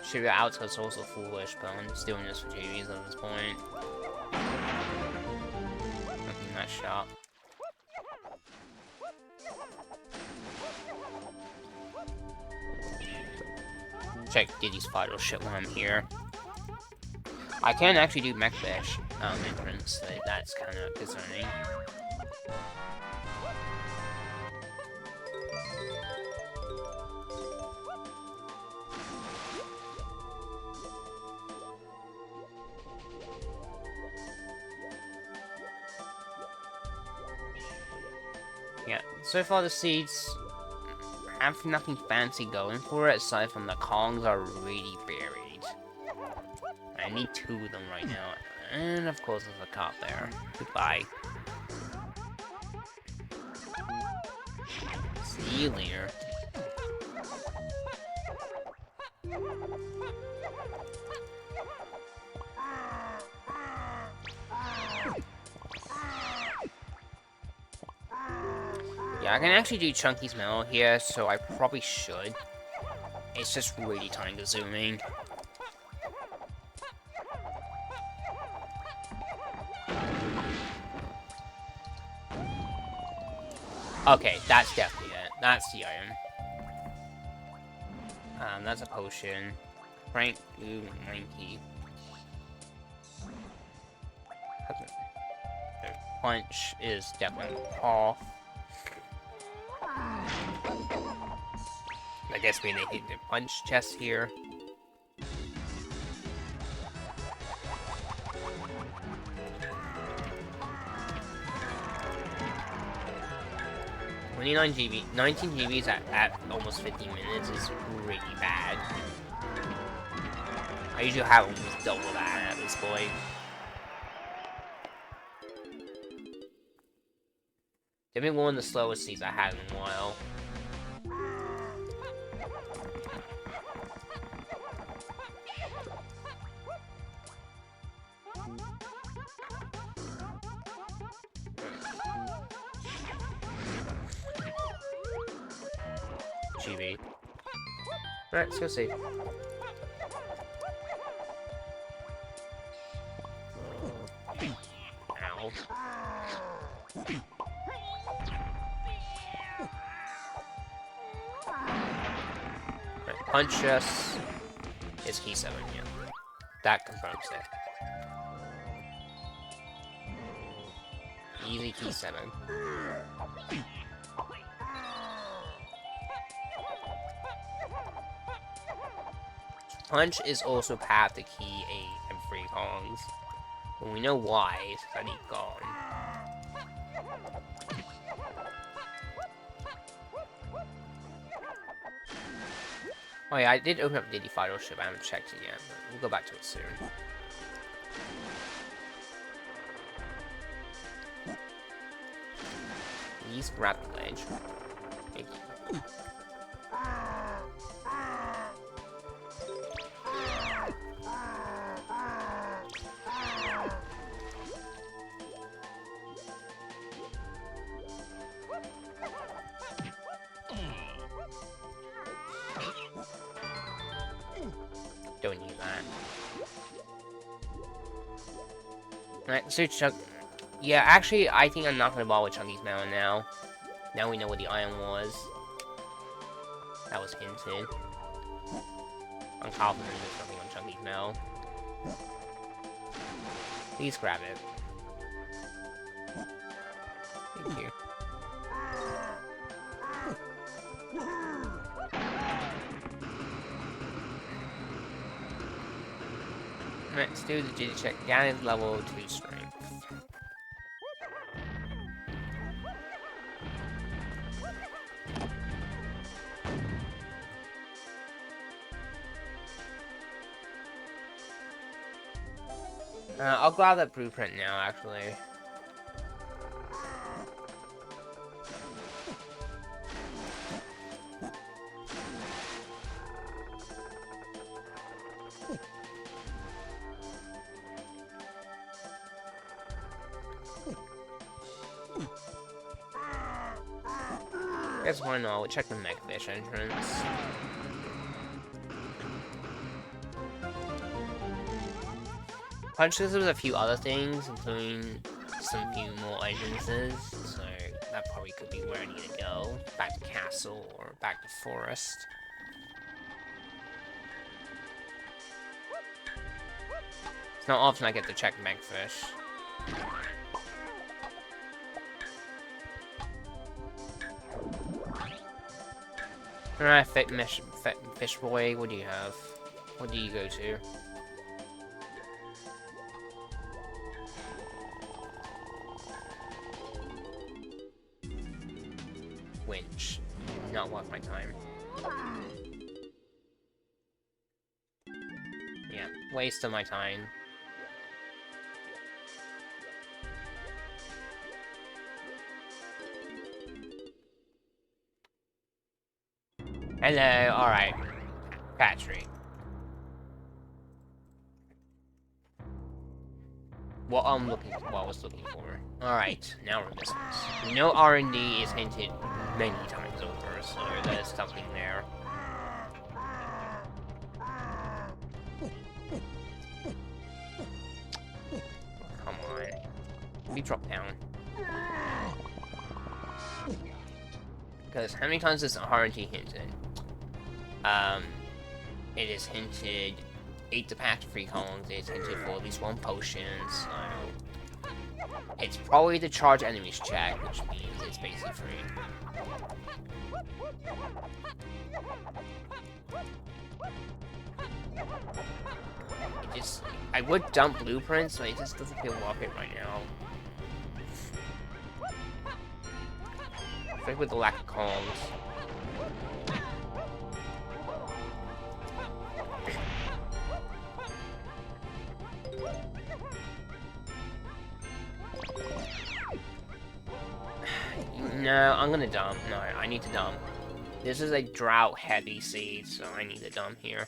Should be out because it's also foolish, but I'm just doing this for JVs at this point. Nice shot. Check Diddy's vital shit when I'm here. I can actually do mech fish entrance, so that's kind of concerning. Yeah, so far the seeds have nothing fancy going for it, aside from the Kongs are really varied. I need 2 of them right now. And of course there's a cop there. Goodbye. See you later. Yeah, I can actually do Chunky's Metal here, so I probably should. It's just really time consuming. Okay, that's definitely it. That's the item. That's a potion. Frank, ooh, 90. Punch is definitely off. I guess we need to hit the punch chest here. GB, 19 GBs at almost 50 minutes is really bad. I usually have almost double that at this point. They've been one of the slowest seeds I had in a while. GB. Alright, let's go see. Ow. Right, punch us. It's key 7, yeah. That confirms it. Easy key 7. Punch is also path to key 8 and 3 Kongs. And we know why, it's because I need gone. Oh yeah, I did open up Diddy Final Ship, I haven't checked it yet, but we'll go back to it soon. Please grab the ledge. Thank you. Don't need that. Alright, so Chuck. Yeah, actually, I think I'm not gonna bother with Chunky's Melon now. Now we know what the iron was. That was hinted. I'm confident there's something on Chunky's Melon. Please grab it. Thank you. Alright, let's do the Jitty check. Down is level 2 strength. I'll grab that blueprint now, actually. Guess why not? We'll check the Megfish entrance. Punches, there's a few other things, including some few more entrances, so that probably could be where I need to go. Back to castle or back to forest. It's not often I get to check Megfish. Alright, Fish Boy, what do you have? What do you go to? Winch. Not worth my time. Yeah, waste of my time. Hello, alright. Patrick. What I was looking for. Alright, now we're missing this. We know R&D is hinted many times over, so there's something there. Come on. Let me drop down. Because how many times is R&D hinted? It is hinted 8 to pack 3 columns, it's hinted for at least 1 potion, so... It's probably the charge enemies check, which means it's basically free. I would dump blueprints, but it just doesn't feel worth it right now. I think with the lack of columns. No, I'm gonna dump. No, I need to dump. This is a drought-heavy seed, so I need to dump here.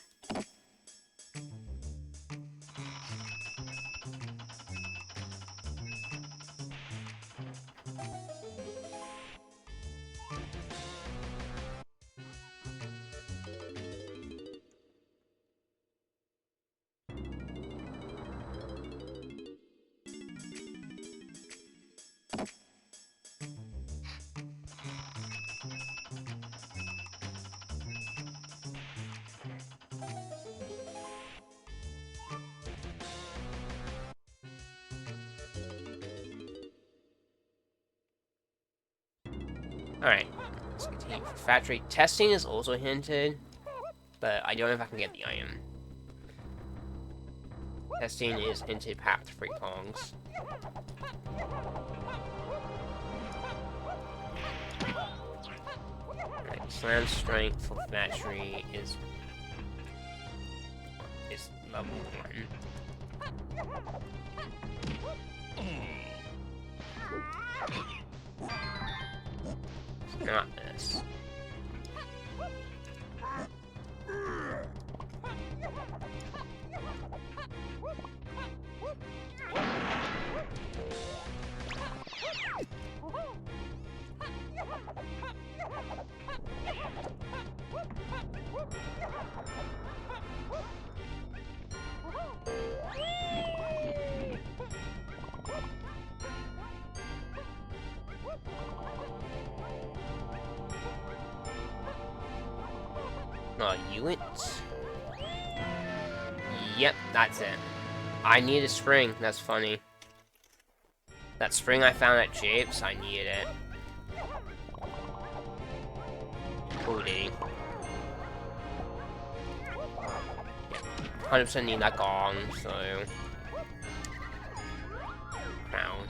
Alright, let's continue for factory. Testing is also hinted, but I don't know if I can get the item. Testing is hinted packed 3 prongs. Alright, slam strength for factory is level 1. Not this. Unit. Yep, that's it. I need a spring, that's funny. That spring I found at Japes, I needed it. VoD. 100% need that gong, so... Crown.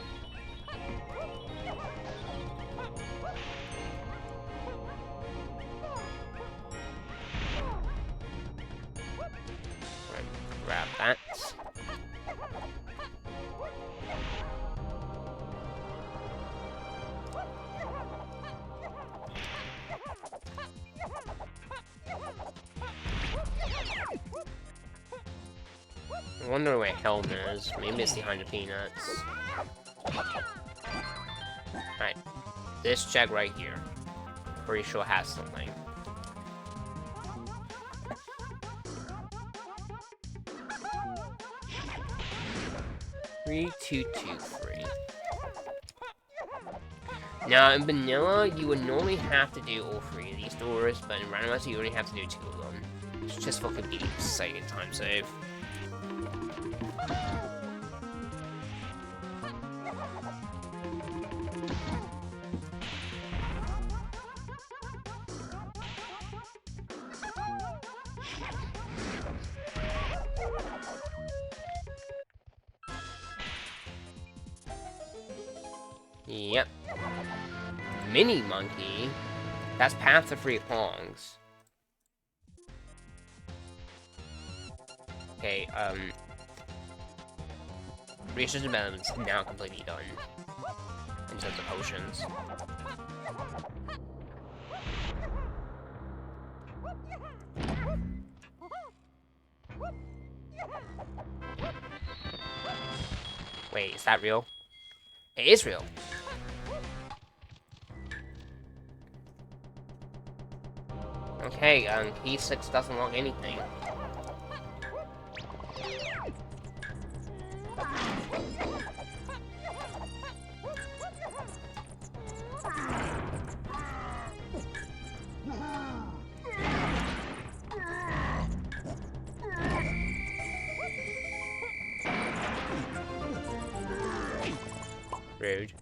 Grab that. wonder where Helm is. Maybe it's behind the peanuts. Alright. This check right here. Pretty sure has something. Three, 2, 2, 3. Now, in vanilla, you would normally have to do all 3 of these doors, but in randomizer, you only have to do 2 of them. It's just for convenience sake and time save. Yep. Mini monkey? That's Path to 3 Prongs. Okay, research and development is now completely done. In terms of potions. Wait, is that real? It is real. Okay, key 6 doesn't log anything. Rude.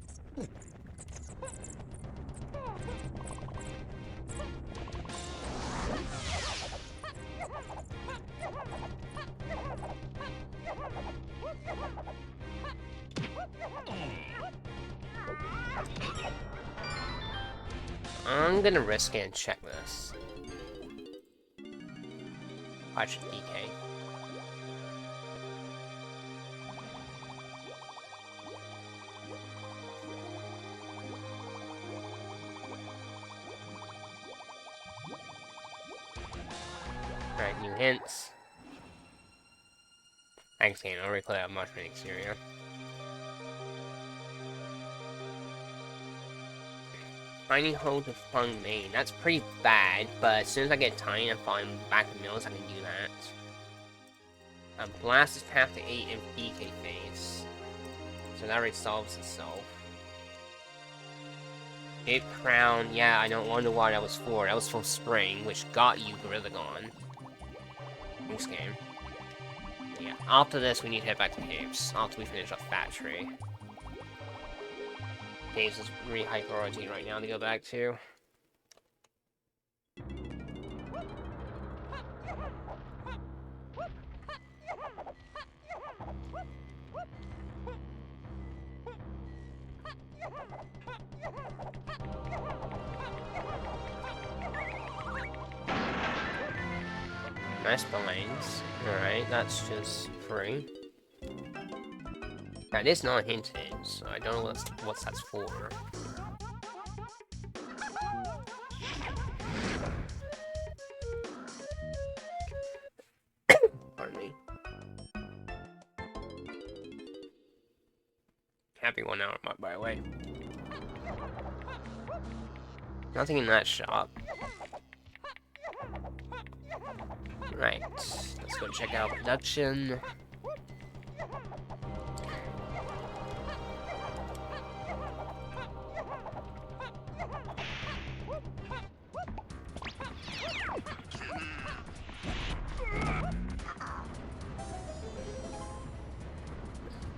I'm gonna risk it and check this. Watch DK. Alright, new hints. Thanks, game. I'll already clear out mushroom exterior. Tiny hole to fung main. That's pretty bad, but as soon as I get tiny and find back in mills, I can do that. Blast is path to 8 in DK phase. So that already solves itself. It crown, yeah, I don't wonder why that was for. That was for spring, which got you Gorilla Gone. This game. Yeah, after this we need to head back to caves, after we finish up factory. Caves is really high priority right now to go back to. Nice blinds. Alright, that's just free. That is not hinted, so I don't know what that's for. Pardon me. Happy 1 hour mark, by the way. Nothing in that shop. Right, let's go check out production.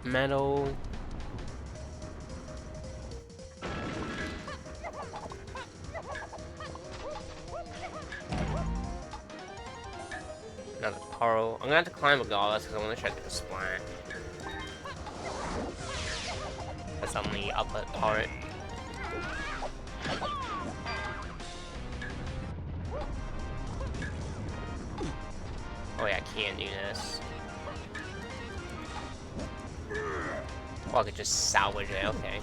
Metal. Another coral. I'm gonna have to climb regardless because I want to check the splat. That's on the upper part. Oh yeah, I can do this. Well, I could just salvage it, okay.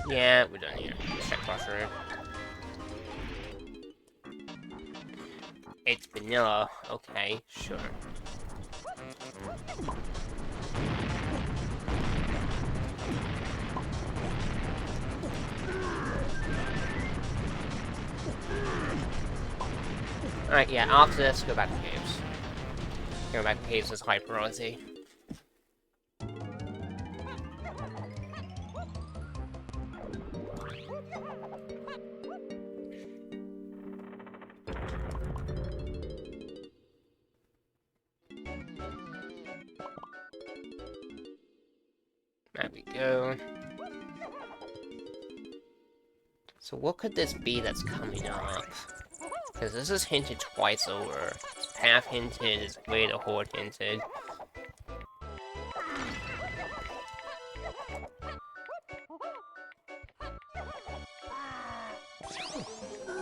Yeah, we're done here. Let's check crusher. It's vanilla. Okay, sure. Alright, yeah, after this, go back to caves. Go back to caves is high priority. There we go. So what could this be that's coming up? Because this is hinted twice over. It's path hinted, it's way to horde hinted.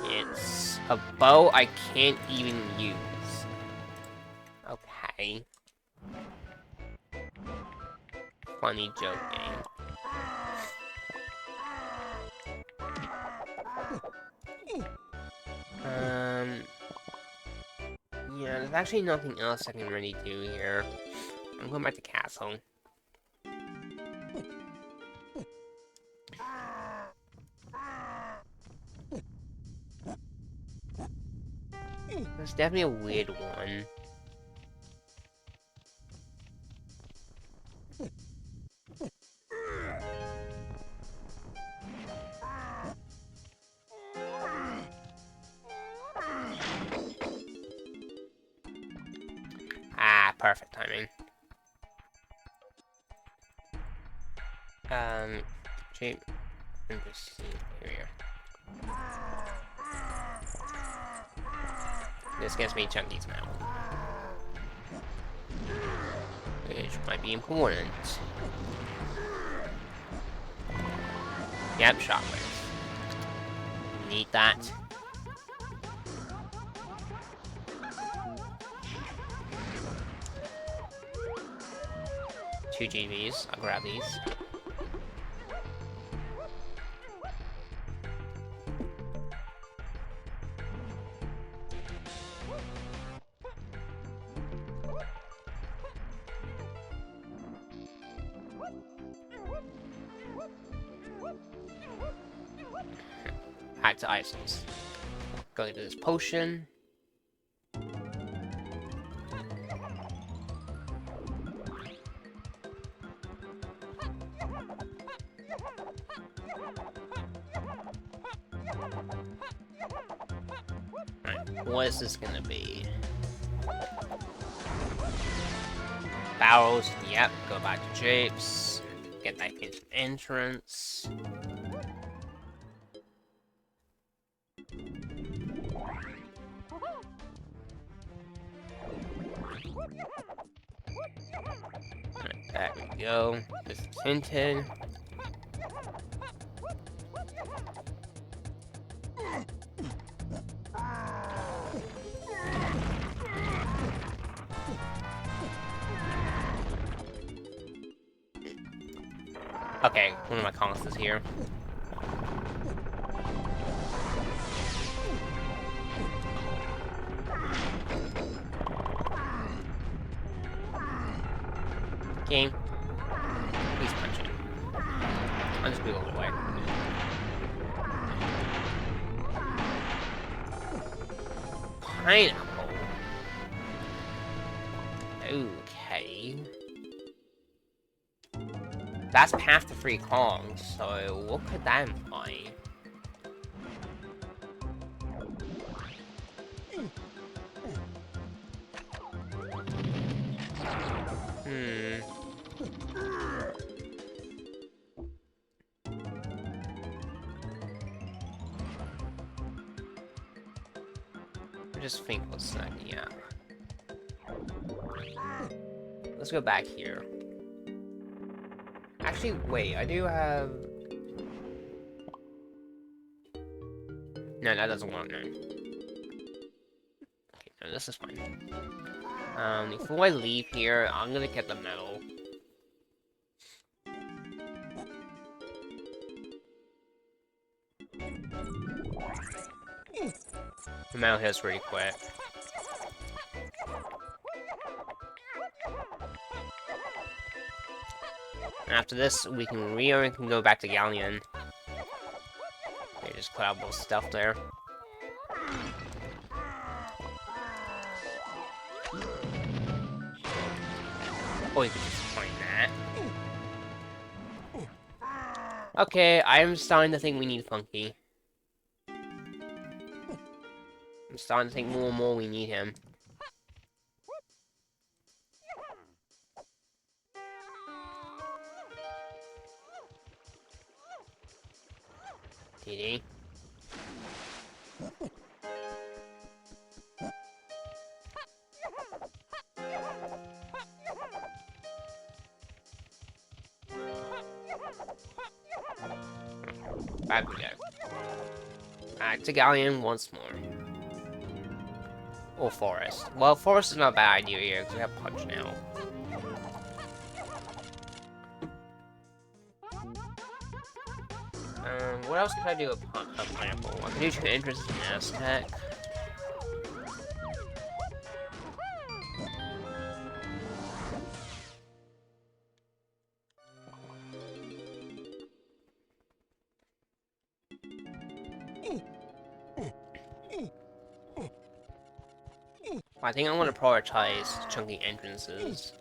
It's a bow I can't even use. Okay. Funny joke game. Yeah, there's actually nothing else I can really do here. I'm going back to castle. There's definitely a weird one. Ah, perfect timing. Cheap. Interesting. Here we go. This gets me Chunky's now. Which might be important. Yep, shockwave. Need that. Two GVs. I'll grab these. Back to Isles. Go to this potion. Right, what is this gonna be? Barrels, yep, go back to Japes. Get that into entrance. There we go. This is hinted. Okay, one of my columns is here. Game. Please punch it. I'll just move a little away. Pineapple. Okay. That's path to 3 Kongs, so what could that imply? Just think what's that, yeah. Let's go back here. Actually, wait, I do have... No, that doesn't work, no. Okay, no, this is fine. Before I leave here, I'm gonna get the metal. I'm out here pretty quick. After this, we can go back to Galleon. Okay, just put out both stuff there. Oh, you can just find that. Okay, I'm starting to think we need Funky. I'm starting to think more and more we need him. TD. Back we go. Back to Galleon once more. Or Forest. Well, Forest is not a bad idea here, because we have Punch now. What else can I do with Pineapple? I can do 2 entrances in Aztec. I think I'm gonna prioritize chunky entrances,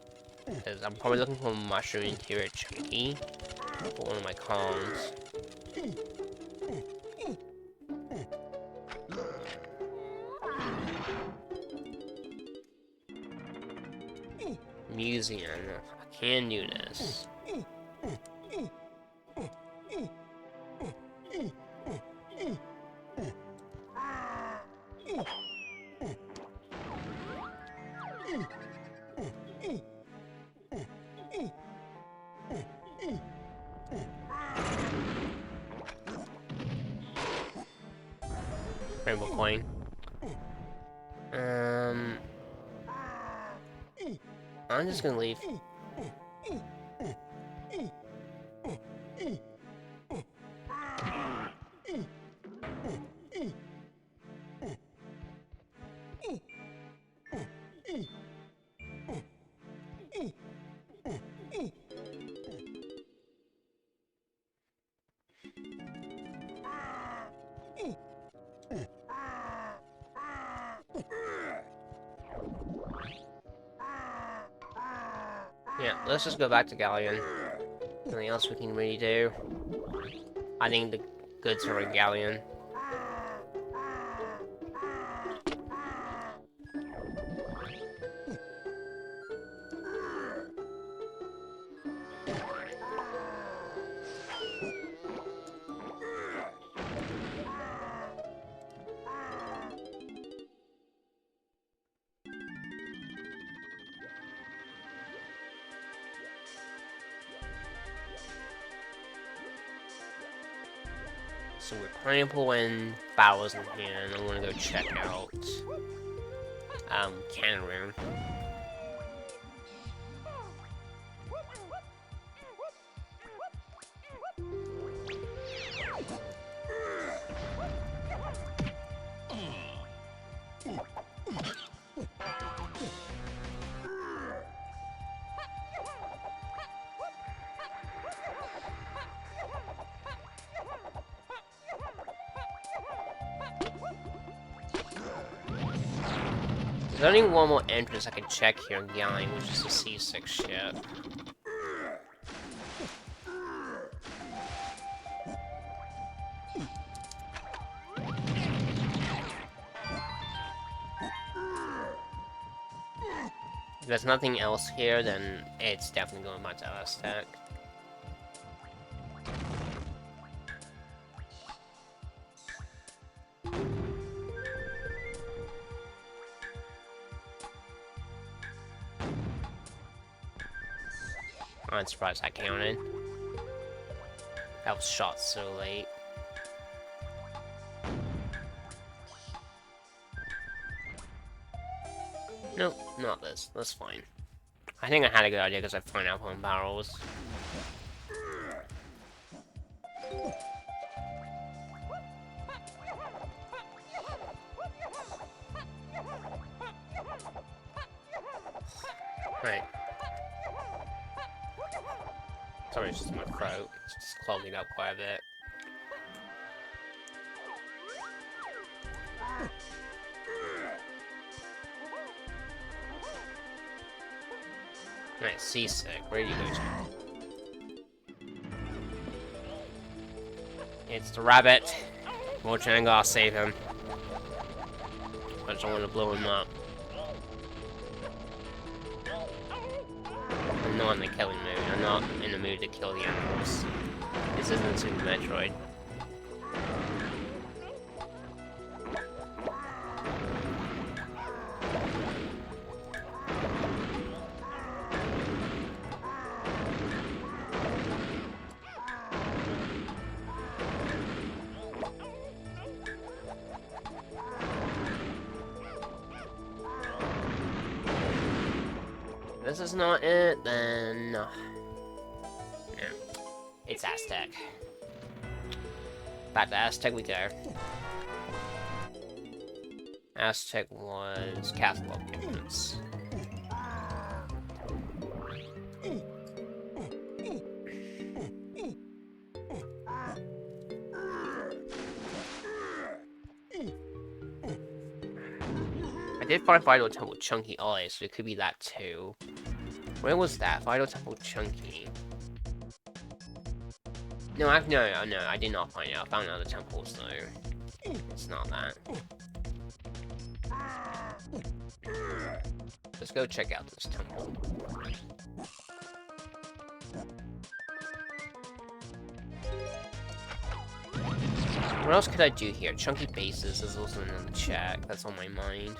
because I'm probably looking for a mushroom interior chunky for one of my cons. Museum. I can do this. Rainbow coin. I'm just gonna leave. Yeah, let's just go back to Galleon. Nothing else we can really do. I think the goods are in Galleon. So with Pineapple and Bowers in hand, I'm gonna go check out Cannon Room. There's only one more entrance I can check here in Galleon, which is the C6 ship. If there's nothing else here, then it's definitely going back to Aztec. I'm surprised I counted. That was shot so late. Nope, not this. That's fine. I think I had a good idea because I found out on barrels. Right. Sorry, it's just my throat. It's just clogging up quite a bit. Right, seasick. Where do you go to? It's the rabbit. Fortunately, I gotta save him. I just don't want to blow him up. I'm not in the killing mood. I'm not in the mood to kill the animals. This isn't Super Metroid. This is not it, then... No. It's Aztec. Back to Aztec we go. Aztec was castle objectives. I did find Vital Temple Chunky eyes, so it could be that too. Where was that? Vital Temple Chunky. No, no, I did not find it. I found other temples though. It's not that. Let's go check out this temple. What else could I do here? Chunky bases is also another check. That's on my mind.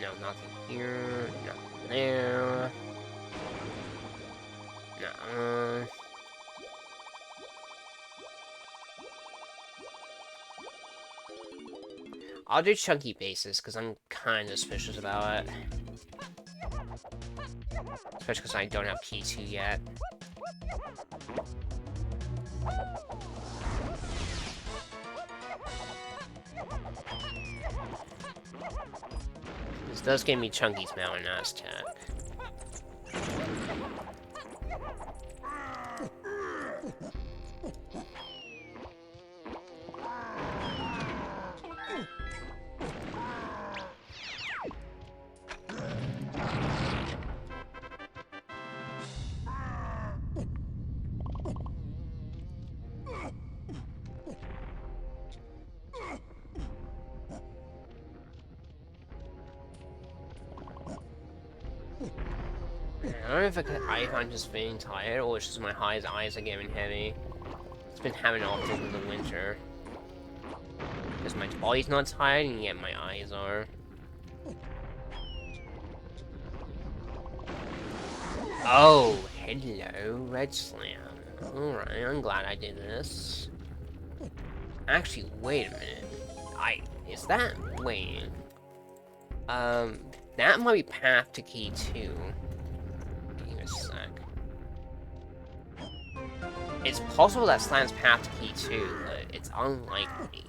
No, nothing here. Nothing there. No. I'll do chunky bases because I'm kind of suspicious about it. Especially because I don't have key 2 yet. This does give me Chunky's Mountain Aztec. I don't know if I'm just feeling tired or it's just my eyes are getting heavy. It's been happening often in the winter. Because my body's not tired and yet my eyes are. Oh, hello, Red Slam. Alright, I'm glad I did this. Actually, wait a minute. Wait. That might be path to key 2. Give me a sec. It's possible that Slam's path to key 2, but it's unlikely.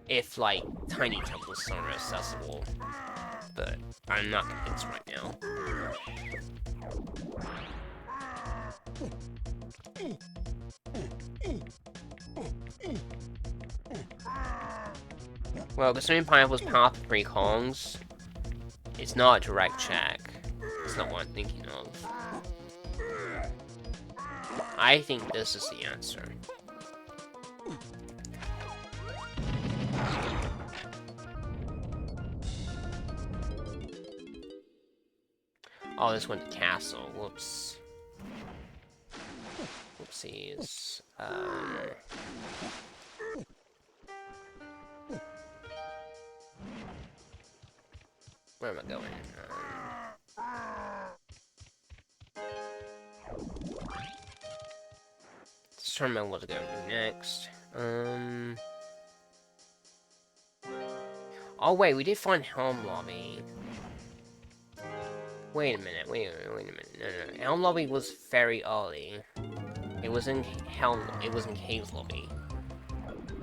If, like, tiny temples are accessible. But I'm not convinced right now. Well, considering Pineapple's path to 3 Kongs, it's not a direct check. It's not what I'm thinking of. I think this is the answer. Oh, this went to castle. Whoops. Whoopsies. Where am I going? Let's determine what to go next. Oh wait, we did find Helm Lobby. Wait a minute. No. Helm Lobby was very early. It was in It was in Cave's lobby.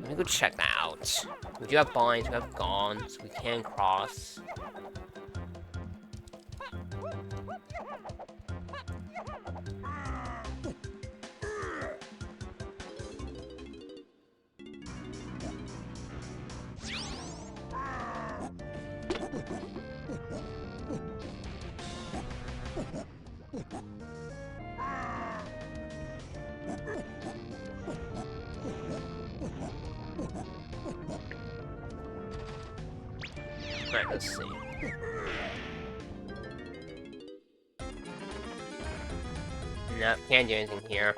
Let me go check that out. We do have binds, we have gone, so we can cross. Alright, let's see. No, can't do anything here.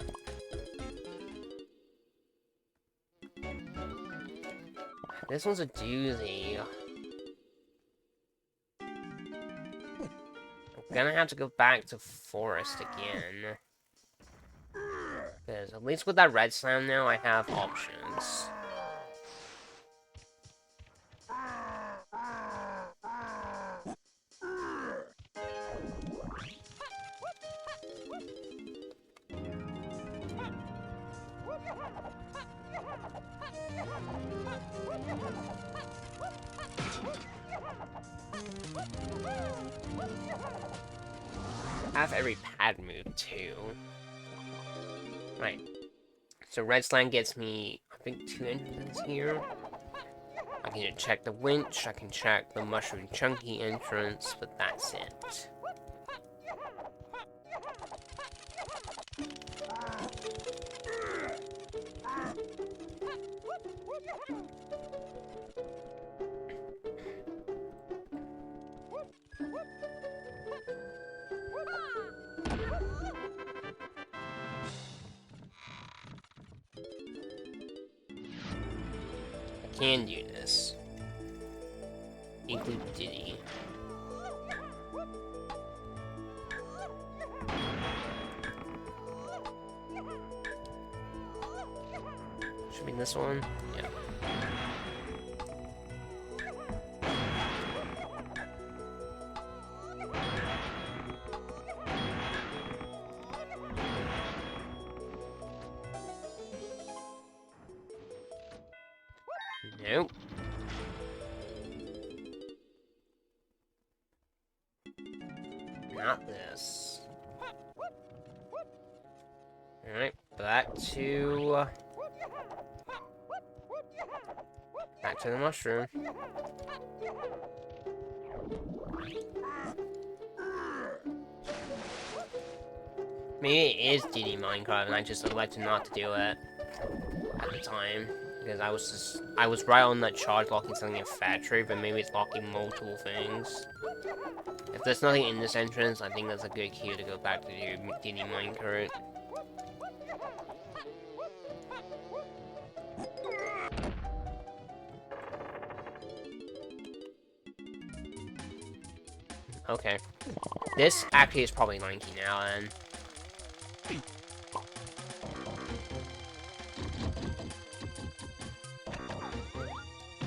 This one's a doozy. I'm gonna have to go back to forest again. Because at least with that red slam now, I have options. I have every pad move too. Right. So red slam gets me, I think, 2 entrances here. I can check the winch, I can check the mushroom chunky entrance, but that's it. Can do this. Include Diddy. Should be this one? Yeah. Nope. Not this. Alright, back to the mushroom. Maybe it is DD Minecraft and I just elected not to do it at the time. Because I was right on that charge locking something in factory, but maybe it's locking multiple things. If there's nothing in this entrance, I think that's a good cue to go back to the DD minecart. Okay. This actually is probably 90 now, then.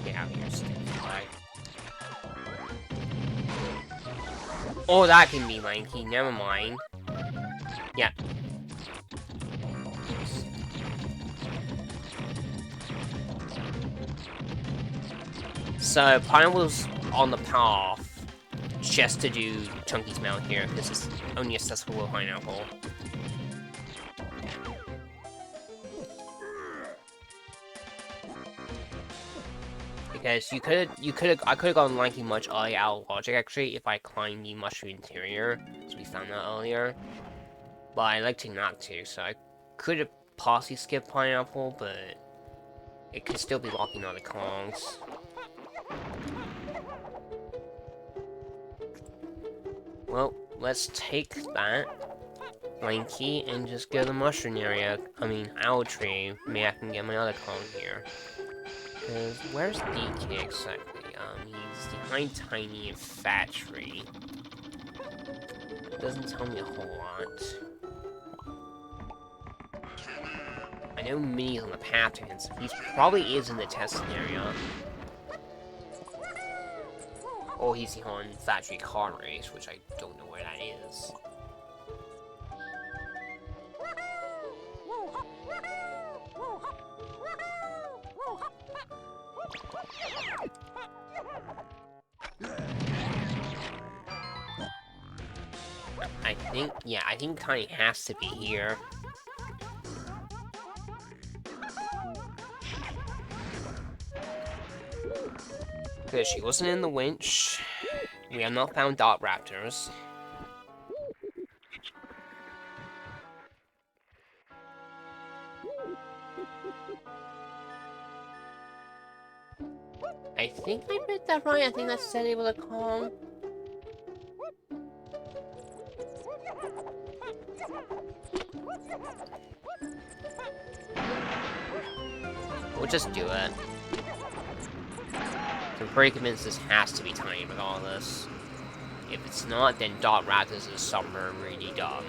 Get out of here, stupid flag. Oh, that can be lanky. Never mind. Yeah. So, Pineapple's on the path just to do Chunky's Mount here, because it's only accessible with Pineapple. Because I could have gone Lanky much earlier out of logic actually if I climbed the mushroom interior, as we found out earlier. But I elected not to, so I could have possibly skipped Pineapple, but it could still be locking all the Kongs. Well, let's take that Lanky and just go to the mushroom area. I mean, owl tree. Maybe I can get my other Kong here. Because where's DK exactly? He's behind Tiny and Fat Tree. It doesn't tell me a whole lot. I know Minnie's on the path to him, so he probably is in the testing area. Or he's on Fat Tree Car Race, which I don't know where that is. I think, yeah, I think Tiny has to be here. Because she wasn't in the winch. We have not found dot raptors. I think I read that right. I think that said it was a Kong. We'll just do it. I'm pretty convinced this has to be Tiny regardless. If it's not, then Dot Raptors is somewhere really dumb.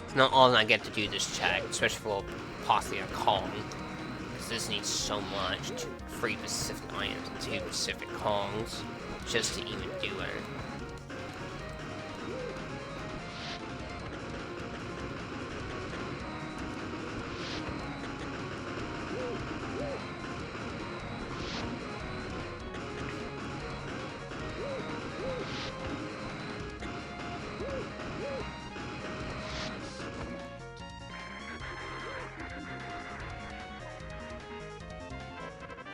It's not often I get to do this check, especially for possibly a Kong. Because this needs so much. 3 Pacific items and 2 Pacific Kongs just to even do it.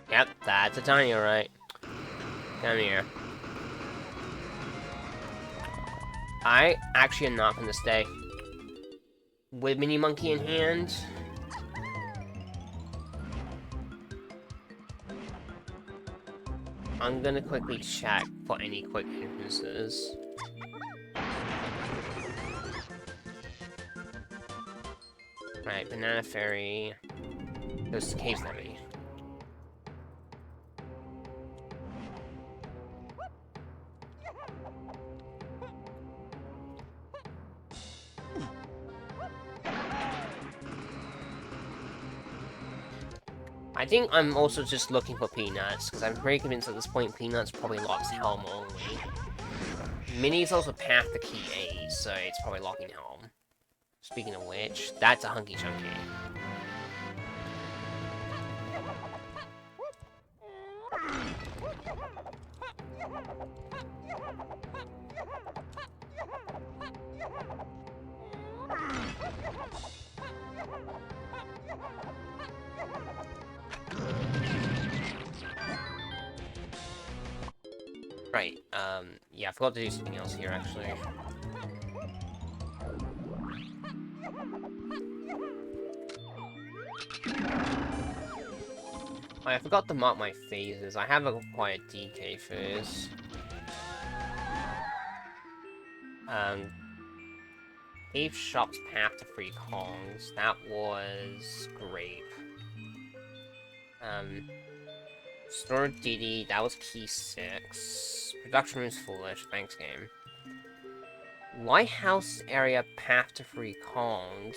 Yep, that's a Tiny, alright. Come here. I actually am not gonna stay. With Mini Monkey in hand. I'm gonna quickly check for any quick entrances. Right, Banana Fairy. Goes to Cave Levy. I think I'm also just looking for Peanuts, because I'm pretty convinced at this point Peanuts probably locks Helm only. Minnie's also path to key A, so it's probably locking Helm. Speaking of which, that's a Hunky Chunky. Right, yeah, I forgot to do something else here, actually. I forgot to mark my phases. I have a quiet DK phase. Cave Shop's path to 3 Kongs. That was Grape. Store DD, that was key 6. Production Room's foolish, thanks game. Lighthouse area path to 3 Kongs.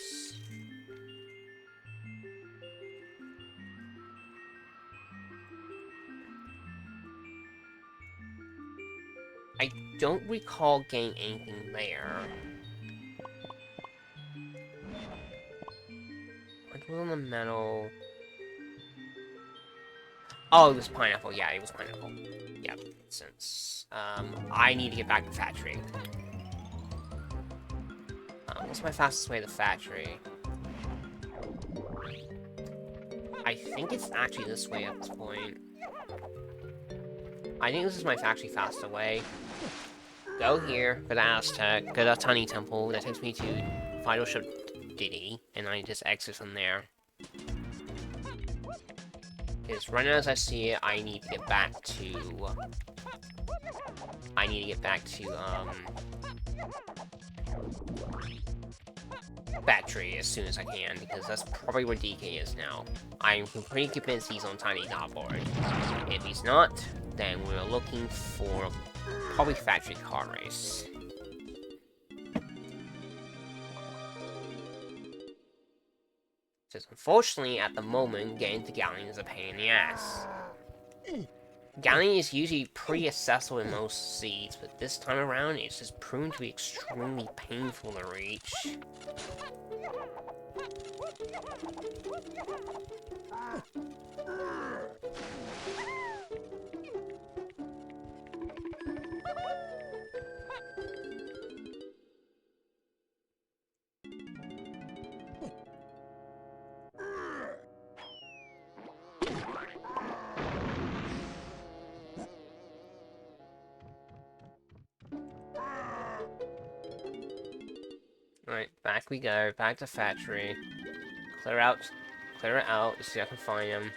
I don't recall getting anything there. What was on the metal? Oh, it was pineapple. Yeah, it was pineapple. Yeah, makes sense. I need to get back to the factory. What's my fastest way to the factory? I think it's actually this way at this point. I think this is my actually faster way. Go here, go to Aztec, go to Tiny Temple, that takes me to Final Ship Diddy, and I just exit from there. Because right now as I see it, I need to get back to... Factory as soon as I can, because that's probably where DK is now. I'm pretty convinced he's on Tiny Dot board. If he's not, then we're looking for probably Factory Car Race. Because unfortunately, at the moment, getting to Galleon is a pain in the ass. Galleon is usually pretty accessible in most seeds, but this time around, it's just proven to be extremely painful to reach. Alright, back we go. Back to factory. Clear out. Clear it out. Let's see if I can find him.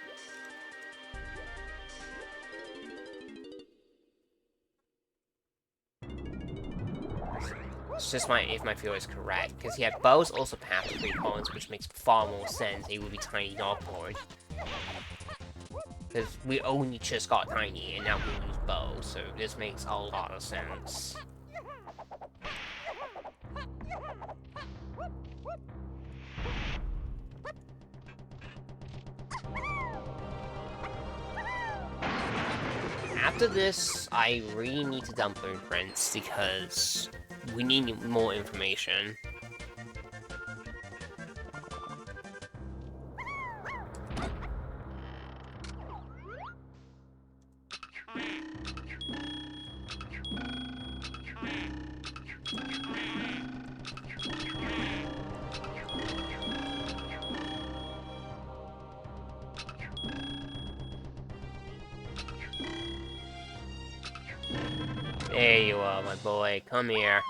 It's just if my feel is correct, because yeah, bows also have 3 columns, which makes far more sense. It would be tiny dogboard. Because we only just got tiny, and now we use bow, so this makes a lot of sense. After this, I really need to dump blueprints, because we need more information. There you are, my boy. Come here.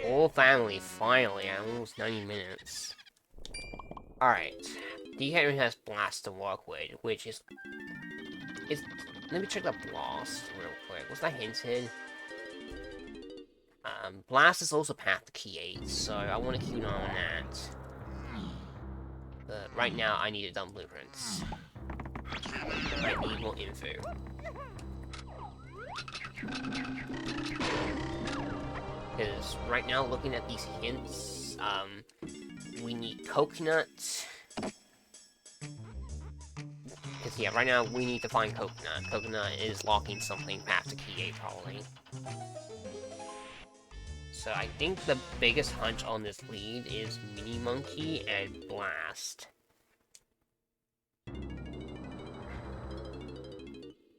Whole family, finally, at almost 90 minutes. Alright. DK has Blast to work with, which is... Let me check the Blast real quick. Was that hinted? Blast is also path to Key 8, so I want to keep an eye on that. But right now, I need to dump blueprints. I need more info. Because right now, looking at these hints, we need coconut. Because yeah, right now we need to find coconut. Coconut is locking something path to Key 8 probably. So I think the biggest hunch on this lead is Mini Monkey and Blast.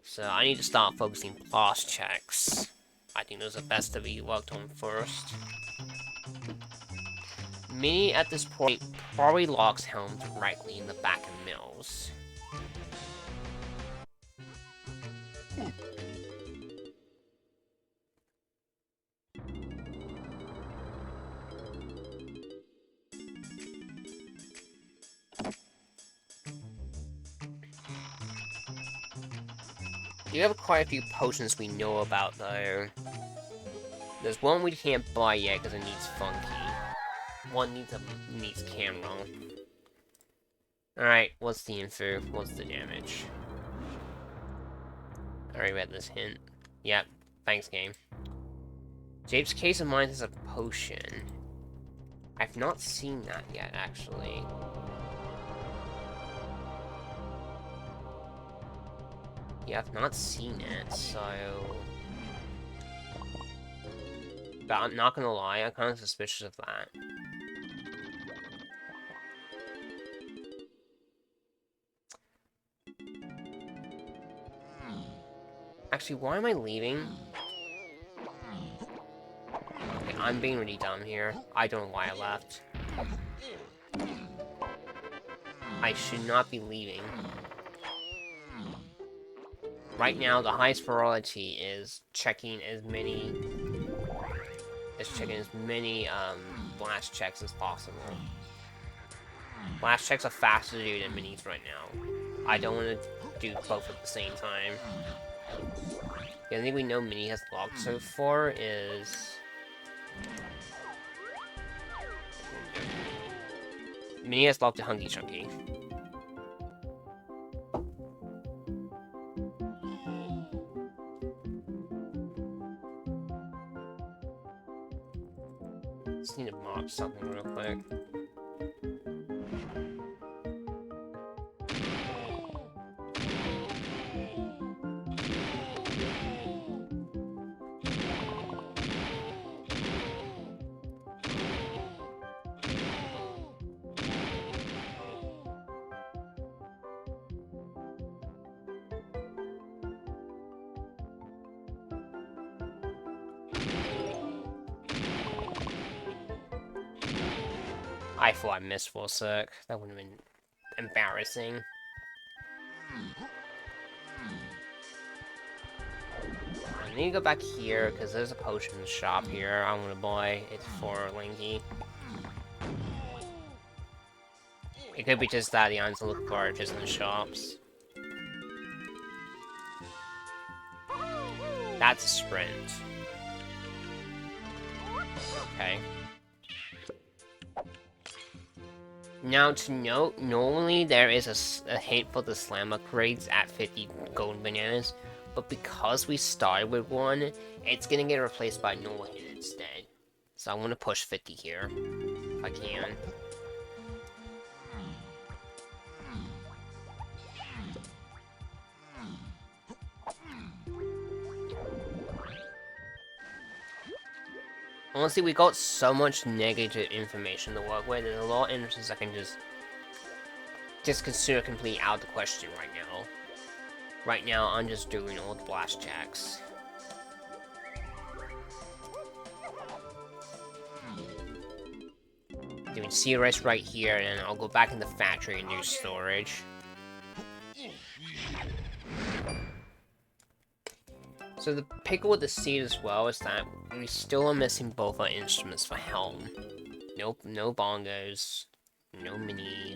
So I need to start focusing blast checks. I think those are best to be worked on first. Mini at this point probably locks Helm directly in the back of Mills. We have quite a few potions we know about, though. There's one we can't buy yet because it needs Funky. One needs Camera. Alright, what's the info? What's the damage? I already read this hint. Yep, thanks, game. Jape's Case of Mine has a potion. I've not seen that yet, actually. Yeah, I've not seen it, so... But I'm not gonna lie, I'm kind of suspicious of that. Actually, why am I leaving? Okay, I'm being really dumb here. I don't know why I left. I should not be leaving. Right now, the highest priority is checking as many blast checks as possible. Blast checks are faster to do than minis right now. I don't want to do both at the same time. The only thing we know Mini has logged so far is... Mini has logged to Hunky Chunky. Just need to mark something real quick. I thought I missed for a sec. That would have been embarrassing. I need to go back here, because there's a potion shop here I want to buy. It's for Linky. It could be just that the items to look for just in the shops. That's a sprint. Okay. Now to note, normally there is a handful of slam upgrades at 50 golden bananas, but because we started with one, it's gonna get replaced by normal hit instead. So I want to push 50 here, if I can. Honestly, we got so much negative information to work with, there's a lot of instances I can just consider completely out of the question right now. Right now, I'm just doing all the blast checks. Doing CRS right here, and I'll go back in the factory and do storage. So the pickle with the seed as well is that we still are missing both our instruments for helm. Nope, no bongos, no mini.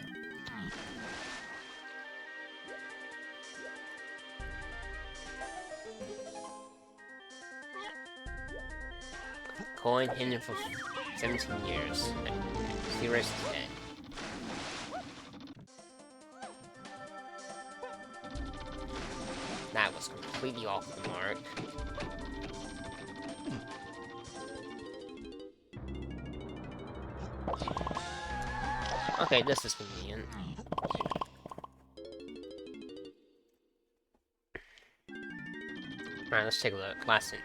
Coin hidden for 17 years. CRS is dead. That was completely off the mark. Okay, this is convenient. Alright, let's take a look. Last one.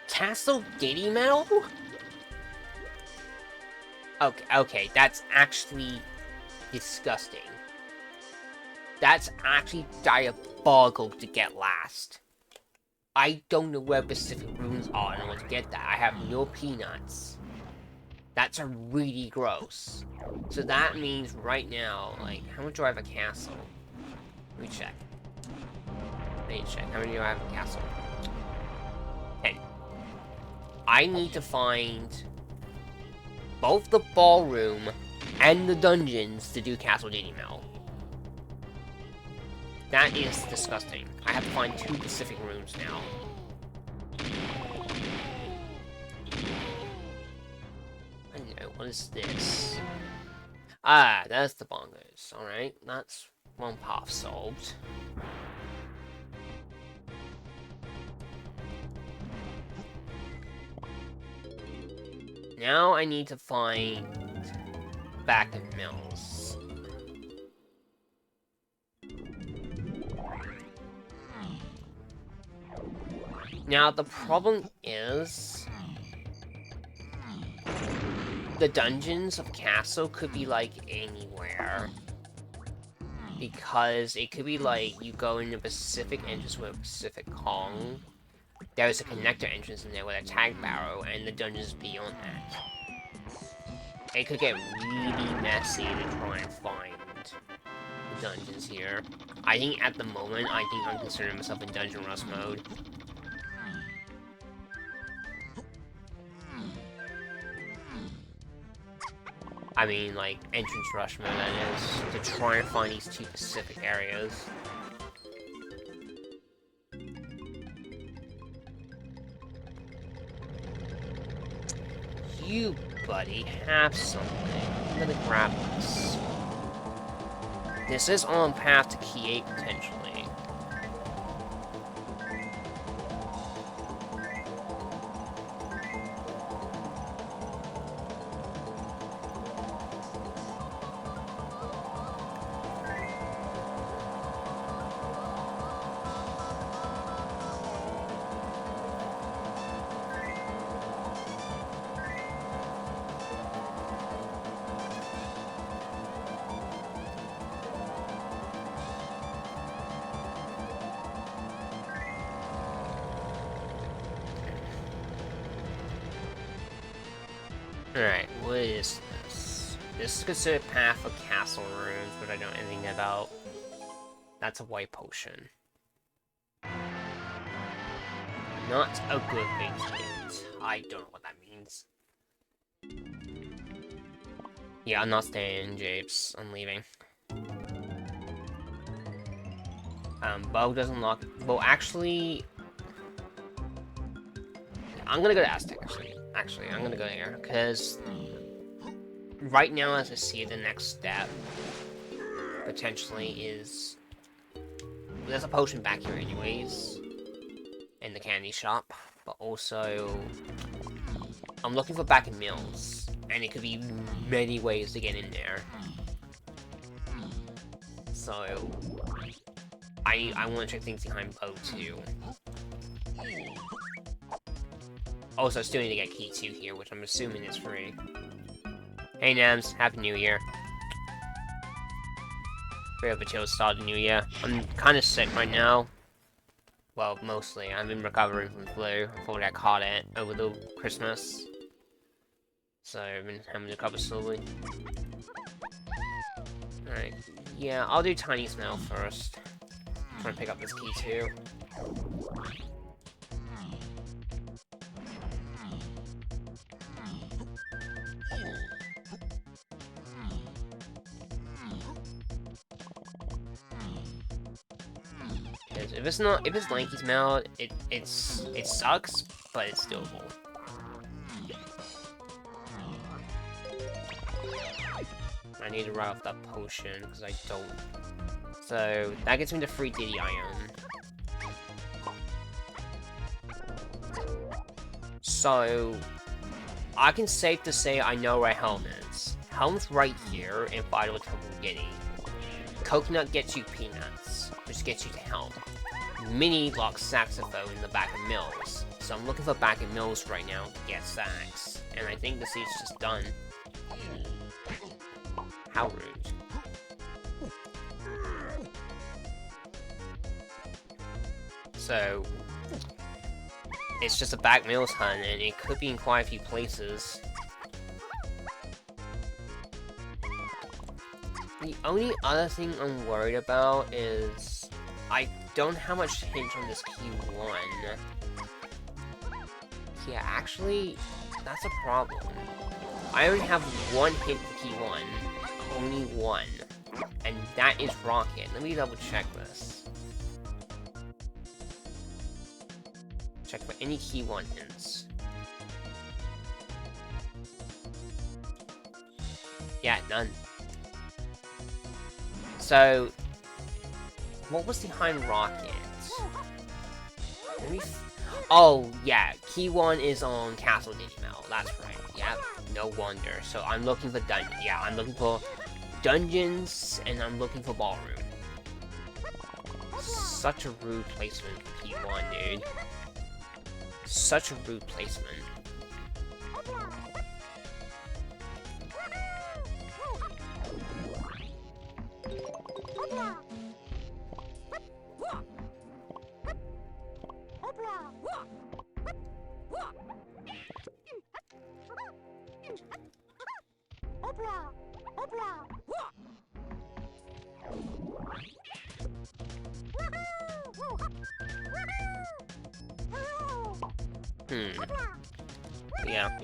Castle Diddy Metal? Okay, that's actually disgusting. That's actually diabolical to get last. I don't know where specific runes are in order to get that. I have no peanuts. That's really gross. So that means right now, like, how much do I have a castle? Let me check. I need to check. How many do I have a castle? 10. I need to find both the ballroom and the dungeons to do Castle Diddy Mel. That is disgusting. I have to find 2 specific rooms now. I know, what is this? Ah, that's the bongos. Alright, that's one path solved. Now I need to find back in Mills. Now the problem is the dungeons of Castle could be like anywhere. Because it could be like you go in a Pacific entrance with a Pacific Kong. There's a connector entrance in there with a tag barrow, and the dungeons beyond that. It could get really messy to try and find the dungeons here. I think at the moment, I'm considering myself in Dungeon Rush mode. I mean, like, entrance rush mode, that is, to try and find these 2 specific areas. You, buddy, have something. I'm gonna grab this. This is on path to Key 8, potentially. Alright, what is this? This is considered path of castle runes, but I don't know anything about. That's a white potion. Not a good basement. I don't know what that means. Yeah, I'm not staying, Japes. I'm leaving. Bo doesn't lock. Well, actually, I'm gonna go to Aztec. Actually, I'm gonna go here because right now, as I see it, the next step potentially is there's a potion back here, anyways, in the candy shop. But also, I'm looking for back in Mills, and it could be many ways to get in there. So, I want to check things behind Bo too. Also, I still need to get key 2 here, which I'm assuming is free. Hey Nams, Happy New Year. Very hope a chill start of the new year. I'm kind of sick right now. Well, mostly. I've been recovering from the flu. Unfortunately, I caught it over the Christmas. So, I've been having to recover slowly. Alright. Yeah, I'll do Tiny Smell first. I'm trying to pick up this key too. If it's Lanky Smell, it sucks, but it's doable. I need to write off that potion, because I don't. So, that gets me the free Diddy Iron. So, I can safe to say I know where Helm is. Helm's right here in Vital Temple Guinea. Coconut gets you peanuts, which gets you to Helm. Mini locks Saxophone in the back of Mills. So I'm looking for back in Mills right now to get Sax. And I think the siege is just done. How rude. So, it's just a back Mills hunt, and it could be in quite a few places. The only other thing I'm worried about is I don't have much hint on this key 1. Yeah, actually, that's a problem. I only have one hint for key 1. Only one. And that is Rocket. Let me double check this. Check for any key 1 hints. Yeah, none. So, what was behind Rocket? Let me oh, yeah. Key 1 is on Castle Digimel. That's right. Yep. No wonder. So, I'm looking for dungeons. Yeah, I'm looking for dungeons, and I'm looking for ballroom. Such a rude placement for key 1, dude. Such a rude placement. Yeah.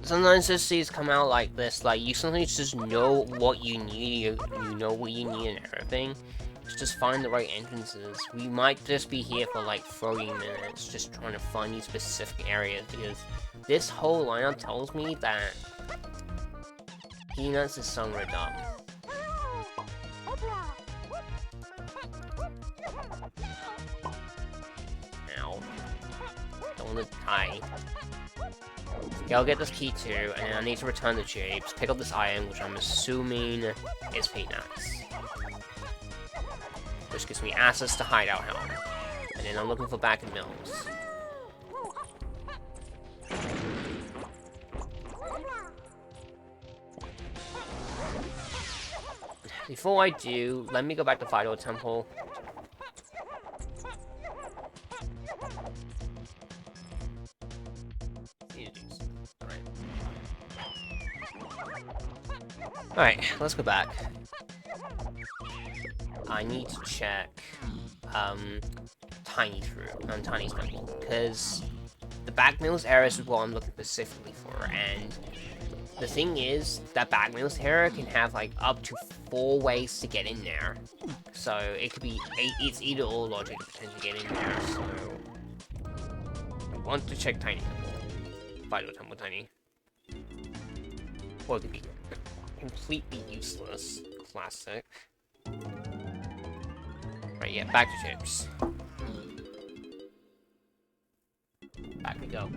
Sometimes this seeds come out like this, like you sometimes just know what you need, you know what you need and everything. Just find the right entrances. We might just be here for like 30 minutes just trying to find these specific areas because this whole lineup tells me that Peanuts is somewhere dumb. Ow. Don't want to die. Okay, I'll get this key too, and I need to return the Japes, pick up this iron, which I'm assuming is Peanuts. Which gives me access to Hideout Helm. And then I'm looking for back in Mills. Before I do, let me go back to Vital Temple. Alright, let's go back. I need to check. Tiny Temple, because the back mills area is what I'm looking specifically for, and the thing is that back mills area can have like up to 4 ways to get in there, so it could be it's either or logic to potentially get in there. So I want to check Tiny Temple, Vital Temple Tiny, or it could be completely useless. Classic. Right, yeah, back to chips. Back we go.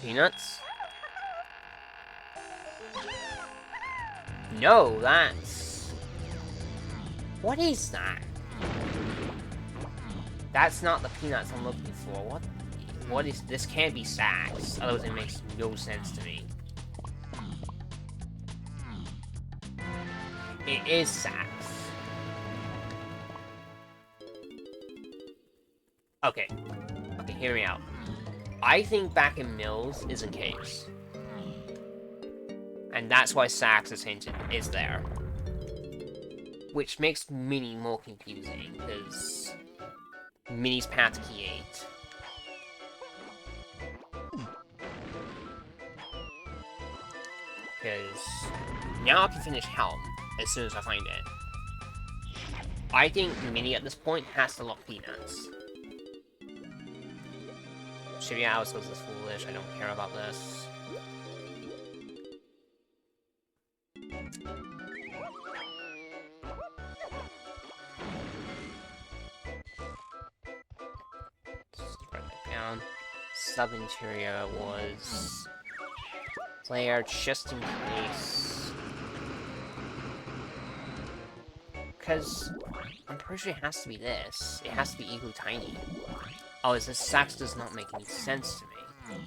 Peanuts? No, that's... What is that? That's not the peanuts I'm looking for. What is... This can't be sacks. Otherwise it makes no sense to me. It is sacks. Okay. Okay, hear me out. I think back in Mills is in caves. And that's why Sax is hinted is there. Which makes Mini more confusing, because Mini's path to key 8. Because now I can finish Helm as soon as I find it. I think Mini at this point has to lock Peanuts. Shibuya House was foolish, I don't care about this. Just write that down. Sub-interior was... player, just in case. Because I'm pretty sure it has to be this. It has to be equally tiny. Oh, this sax does not make any sense to me.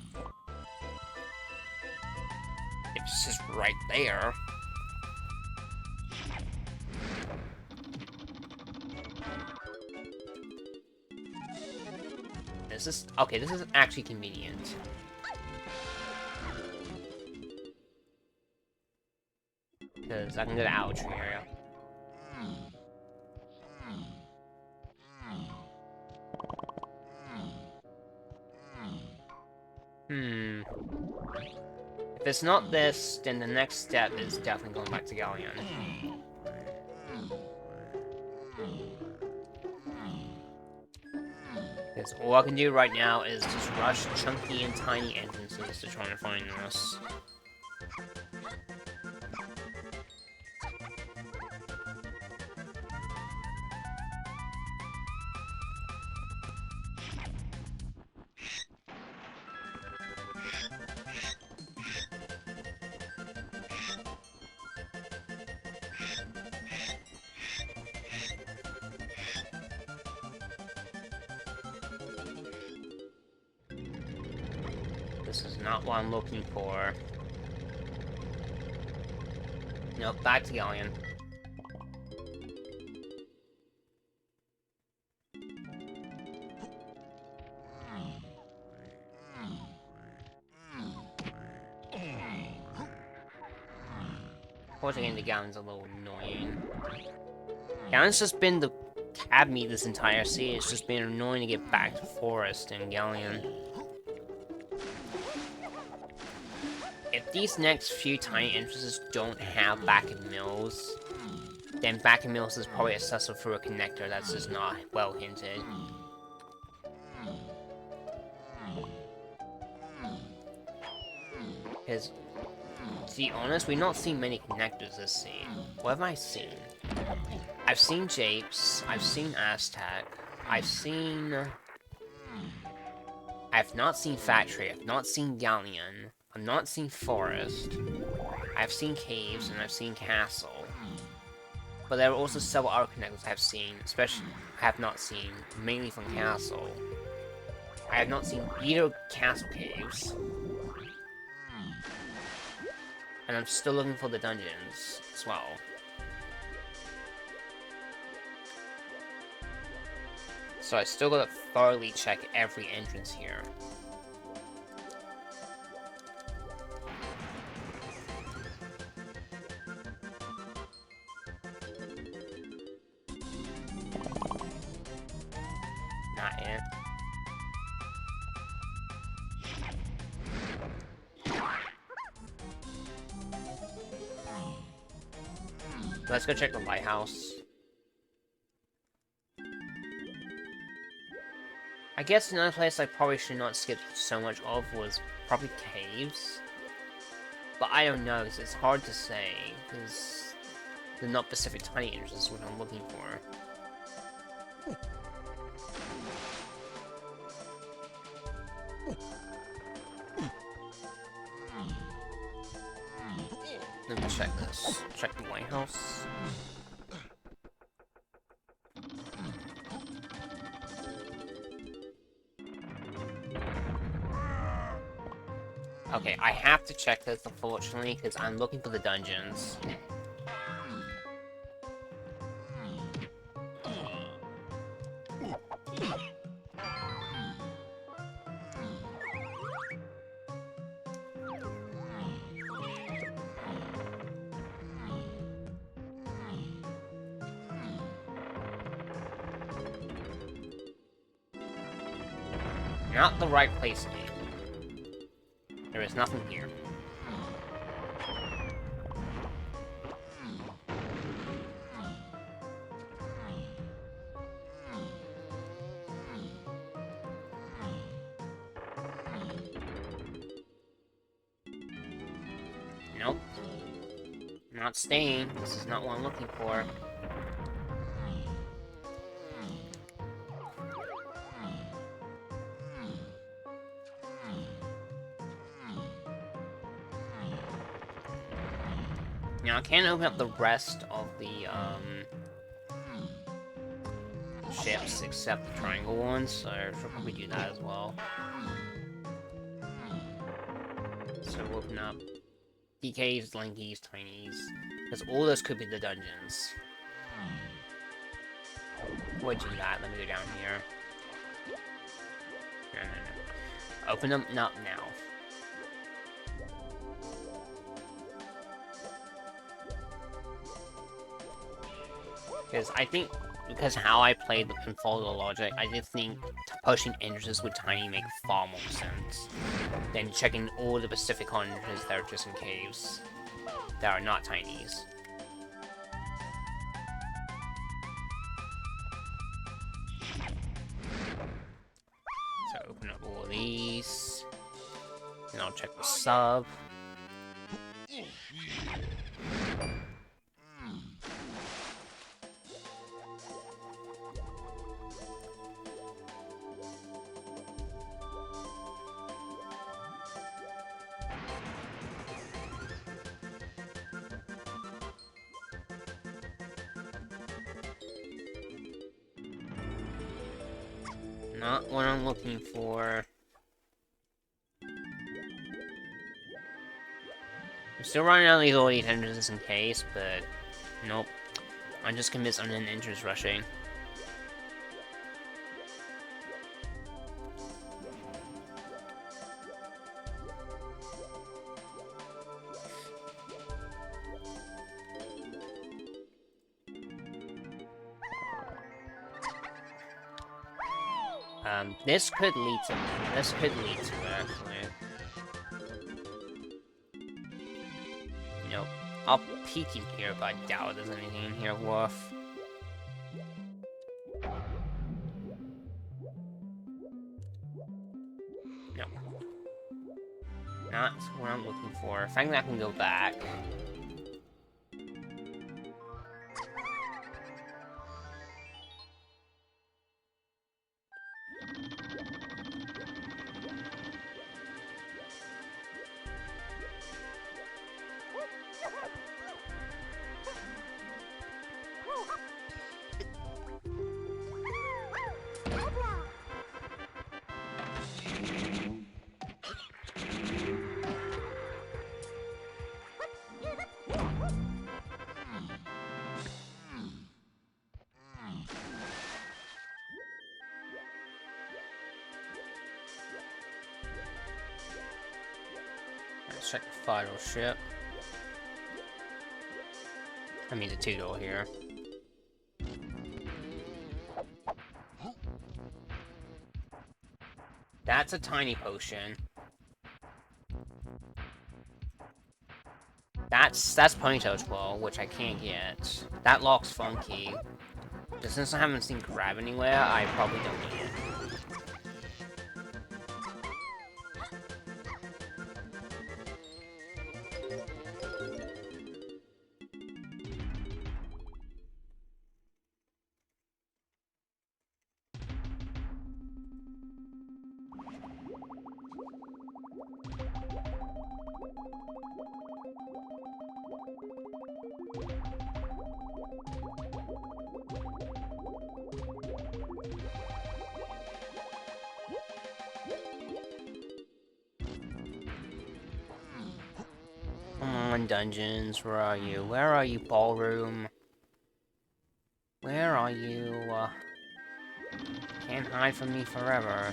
It's just right there. This is... Okay, this is actually convenient. Because I can go to Owl Tree area. If it's not this, then the next step is definitely going back to Galleon. Because all I can do right now is just rush chunky and tiny entrances to try and find this. This is not what I'm looking for. Nope, back to Galleon. Forcing into Gallon's a little annoying. Gallon's just been the cab me this entire series. It's just been annoying to get back to Forest and Galleon. If these next few tiny entrances don't have back in Mills, then back in Mills is probably accessible through a connector that's just not well hinted. Because, to be honest, we've not seen many connectors this scene. What have I seen? I've seen Japes, I've seen Aztec, I've not seen Factory, I've not seen Galleon, I've not seen Forest, I've seen Caves, and I've seen Castle. But there are also several other connectors I've seen, especially I have not seen, mainly from Castle. I have not seen either Castle Caves. And I'm still looking for the dungeons as well. So I still gotta thoroughly check every entrance here. Not it. Let's go check the lighthouse. I guess another place I probably should not skip so much of was probably caves. But I don't know, because it's hard to say, because they're not specific tiny entrances what I'm looking for. Let me check this. Check the lighthouse. Okay, I have to check this, unfortunately, because I'm looking for the dungeons. Not the right place, game. There is nothing here. Nope. Not staying. This is not what I'm looking for. Now, I can't open up the rest of the, ships except the triangle ones, so I should probably do that as well. So we'll open up DKs, Lankies, Tinies, because all those could be the dungeons. We'll do that, let me go down here. No. Open them up now. Because I think, because how I played and followed the logic, I did think pushing entrances with Tiny make far more sense than checking all the Pacific entrances that are just in caves that are not Tinies. So open up all of these, and I'll check the sub. Not what I'm looking for. I'm still running out of these entrances in case, but nope. I'm just convinced I'm in entrance rushing. This could lead to it, actually. Nope. I'll peek in here, but I doubt there's anything in here worth. Nope. Not what I'm looking for. If I can go back. Let's check the final ship. I mean the two-door here. That's a tiny potion. That's Ponytail's Claw, which I can't get. That lock's funky. But since I haven't seen Crab anywhere, I probably don't need it. Come on, dungeons, where are you? Where are you, ballroom? Where are you? Can't hide from me forever.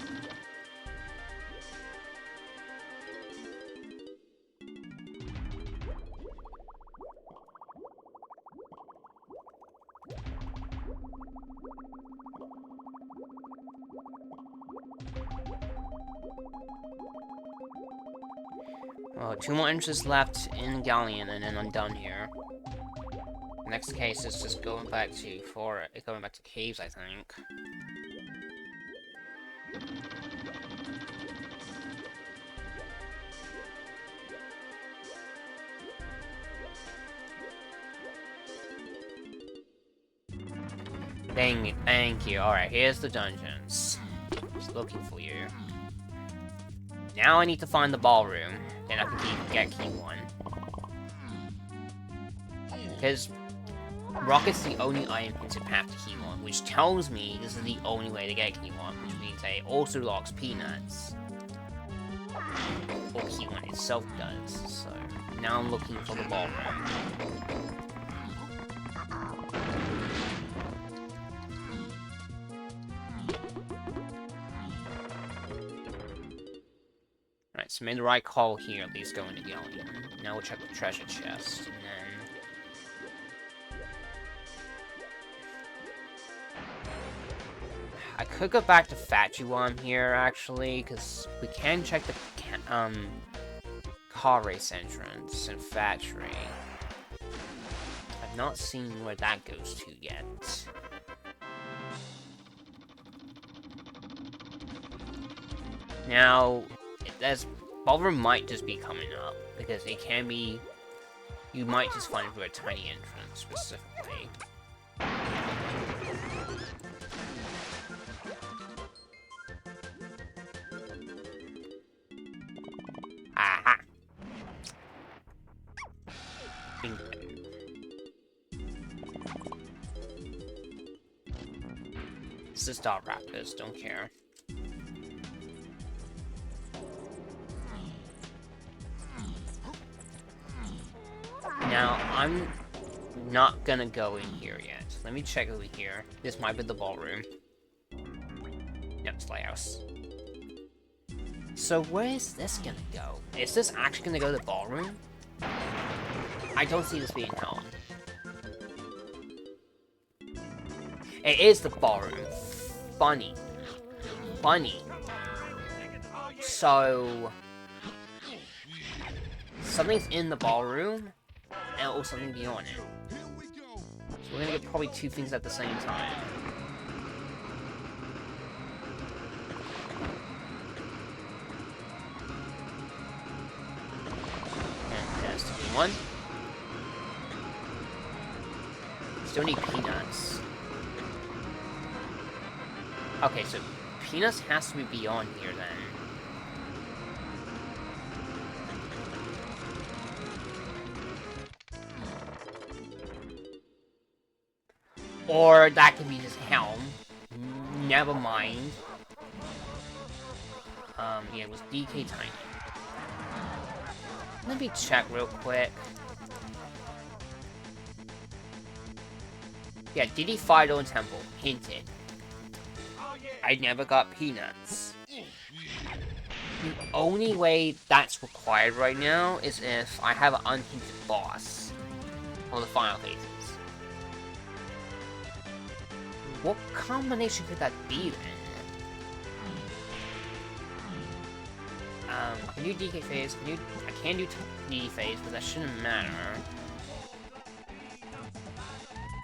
Oh, 2 more inches left in the galleon, and then I'm done here. Next case is just going back to caves, I think. Thank you. Alright, here's the dungeons. Just looking for you. Now I need to find the ballroom, then I can get key 1. Because Rocket's the only item hinted path to key 1, which tells me this is the only way to get key 1, which means it also locks Peanuts. Or key 1 itself does, so now I'm looking for the ballroom. Alright, so made the right call here, at least going to Galleon. Now we'll check the treasure chest, and then... I could go back to Factory while I'm here, actually, because we can check the, car race entrance in Factory. I've not seen where that goes to yet. Now... Ballroom might just be coming up, because it can be... You might just find it through a tiny entrance, specifically. Aha! Bingo. This is Dot Raptors, don't care. Now, I'm not gonna go in here yet. Let me check over here. This might be the ballroom. Yep, it's Lighthouse. So where is this gonna go? Is this actually gonna go to the ballroom? I don't see this being held. It is the ballroom. Funny. Funny. So... something's in the ballroom, or something beyond it. So we're gonna get probably 2 things at the same time. And there's to be 1. Still need Peanuts. Okay, so Peanuts has to be beyond here then. Or that could be his helm. Never mind. Yeah, it was DK Tiny. Let me check real quick. Yeah, DD Fido and Temple. Hinted. I never got Peanuts. The only way that's required right now is if I have an unhinted boss on the final phases. What combination could that be then? I can do DK phase, I can do DD phase, but that shouldn't matter.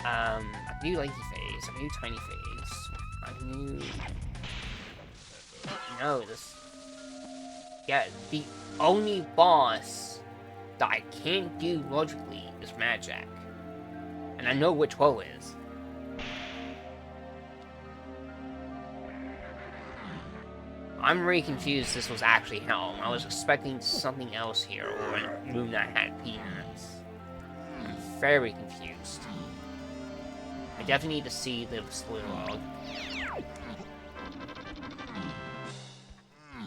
I can do Lanky phase, I can do Tiny phase, I can do... No, this... Yeah, the only boss that I can't do logically is Magic. And I know which woe is. I'm really confused this was actually Helm. I was expecting something else here, or a room that had peanuts. I'm very confused. I definitely need to see the spoiler log.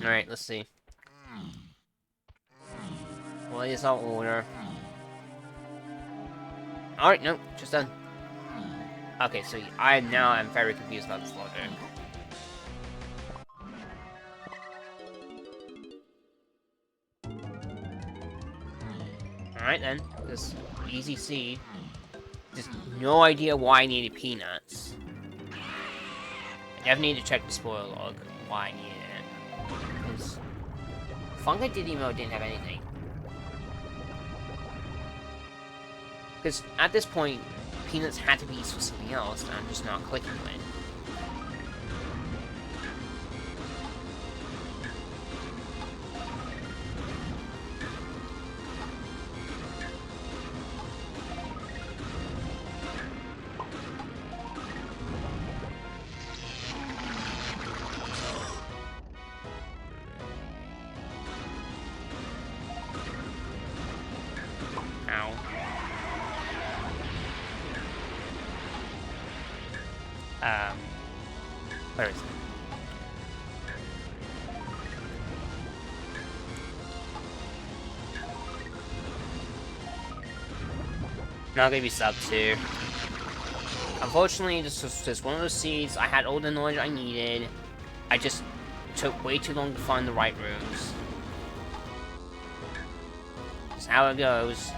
Alright, let's see. What is our order? Alright, nope, just done. Okay, so I'm very confused about this logic. Alright then, this easy seed. Just no idea why I needed peanuts. I definitely need to check the spoiler log why I needed it. Because Fungi Didimo didn't have anything. Because at this point, peanuts had to be used for something else, and I'm just not clicking it. Where is it? Not gonna be sub 2. Unfortunately, this was just one of those seeds. I had all the knowledge I needed. I just took way too long to find the right rooms. That's how it goes.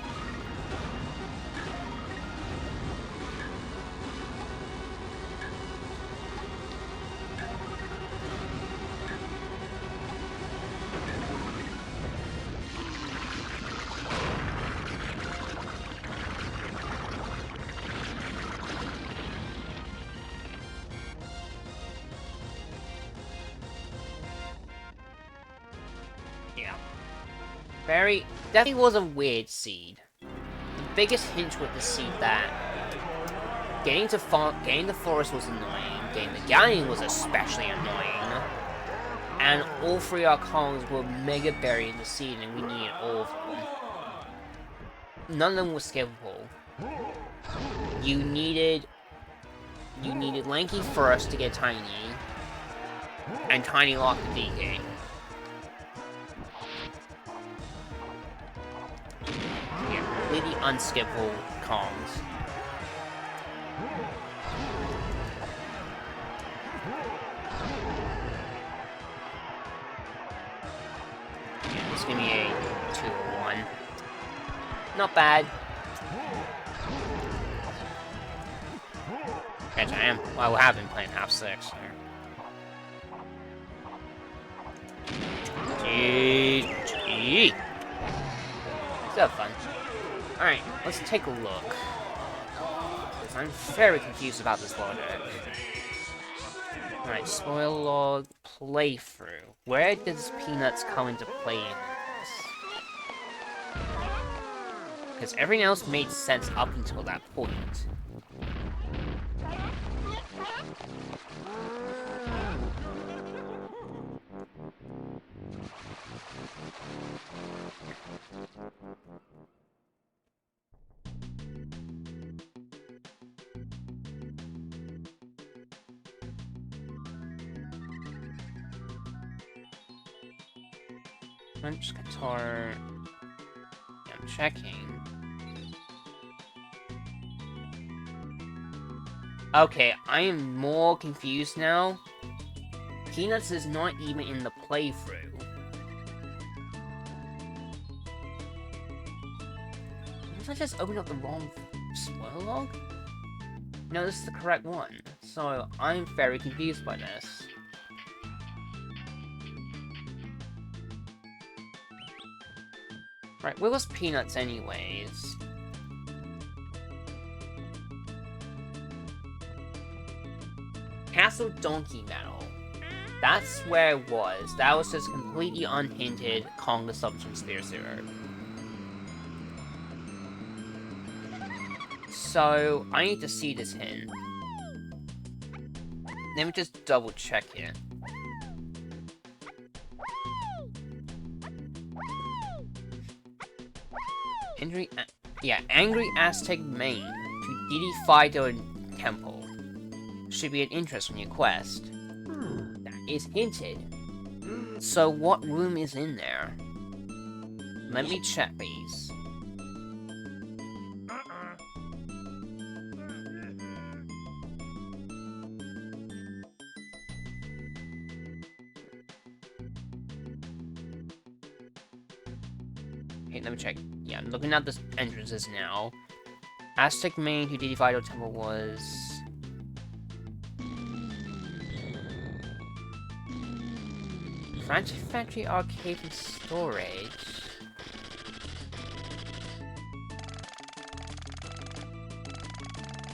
Definitely was a weird seed. The biggest hint with the seed that getting the forest was annoying, getting the galleon was especially annoying, and all three of our columns were mega buried in the seed, and we needed all of them. None of them were skippable. You needed Lanky first to get Tiny, and Tiny locked the DK. Completely unskippable Kongs. Yeah, this is gonna be a 2-1. Not bad. Yes, I am. Well, I have been playing half 6 here. GG. Still have fun. Alright, let's take a look. Because I'm very confused about this logic. Alright, spoiler log playthrough. Where does Peanuts come into play in this? Because everything else made sense up until that point. French guitar. Yeah, I'm checking. Okay, I am more confused now. Peanuts is not even in the playthrough. Did I just open up the wrong spoiler log? No, this is the correct one. So, I'm very confused by this. Right, where was Peanuts anyways? Castle Donkey Metal. That's where it was. That was just completely unhinted Conga Substance Sphere. So, I need to see this hint. Let me just double check it. Angry Aztec Main to Diddy their temple. Should be an interest on your quest. That is hinted. So what room is in there? Let me check these. Okay, let me check. Yeah, I'm looking at the entrances now. Aztec Main to Diddy their temple was... Frantic Factory Arcade and Storage.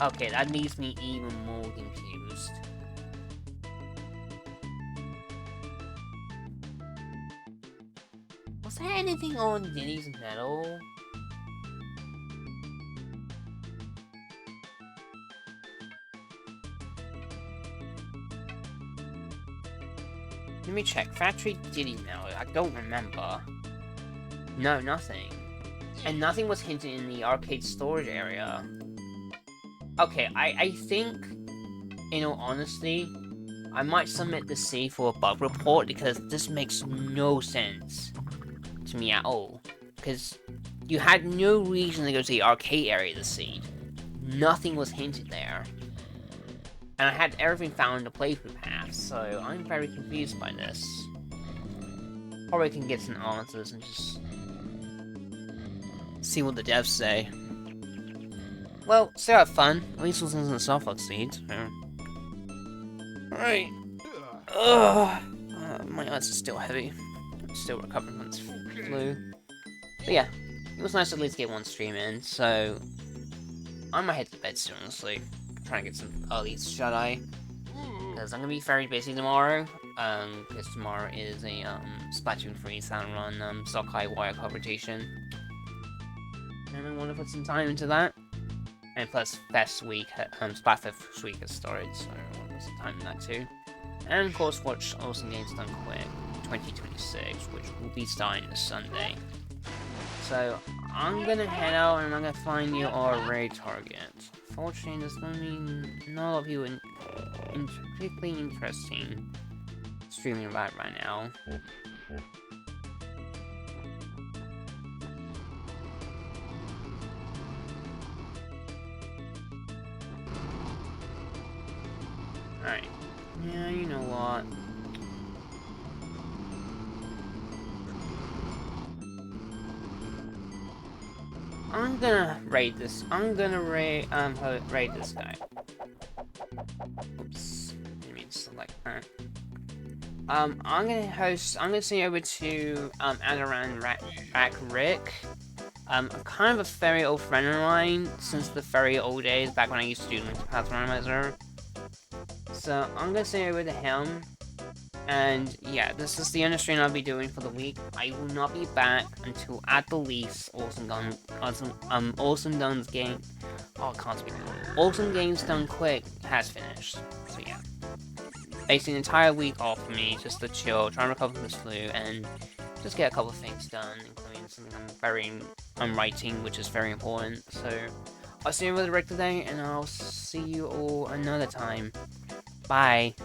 Okay, that leaves me even more confused. Was there anything on Diddy's Metal? Let me check. Factory Diddy Metal. I don't remember. No, nothing. And nothing was hinted in the arcade storage area. Okay, I think, in all honesty, I might submit the seed for a bug report because this makes no sense to me at all. Because you had no reason to go to the arcade area to seed. Nothing was hinted there. And I had everything found in the playthrough path, so I'm very confused by this. Probably can get some answers and just see what the devs say. Well, still have fun. At least listen to the softlock seeds. Right. Ugh. My eyes are still heavy. I'm still recovering from this flu. But yeah, it was nice to at least get one stream in, so I might head to bed soon, honestly. Trying to get some early shut-eye. Because I'm gonna be very busy tomorrow. Because tomorrow is a Splatoon 3 sound run Sockeye wire competition. And I want to put some time into that. And plus Fest week, Splatfest week has started, so I want to put some time in that too. And of course watch Awesome Games Done Quick 2026, which will be starting this Sunday. So I'm gonna head out and I'm gonna find you our raid target. Fortunately, there's gonna be not a lot of you particularly interesting streaming about right now. Alright. Yeah, you know what? I'm gonna raid this. I'm gonna raid this guy. Oops. Didn't mean to select that. I'm gonna send you over to Adaran Rack Rick. Kind of a very old friend of mine since the very old days, back when I used to do Untitled Randomizer. So I'm gonna send you over to him. And yeah, this is the only stream I'll be doing for the week. I will not be back until at the least Awesome Games Done Quick has finished. So yeah, basically an entire week off for me, just to chill, try and recover from this flu, and just get a couple of things done, including something I'm writing, which is very important. So I'll see you with Rick today, and I'll see you all another time. Bye.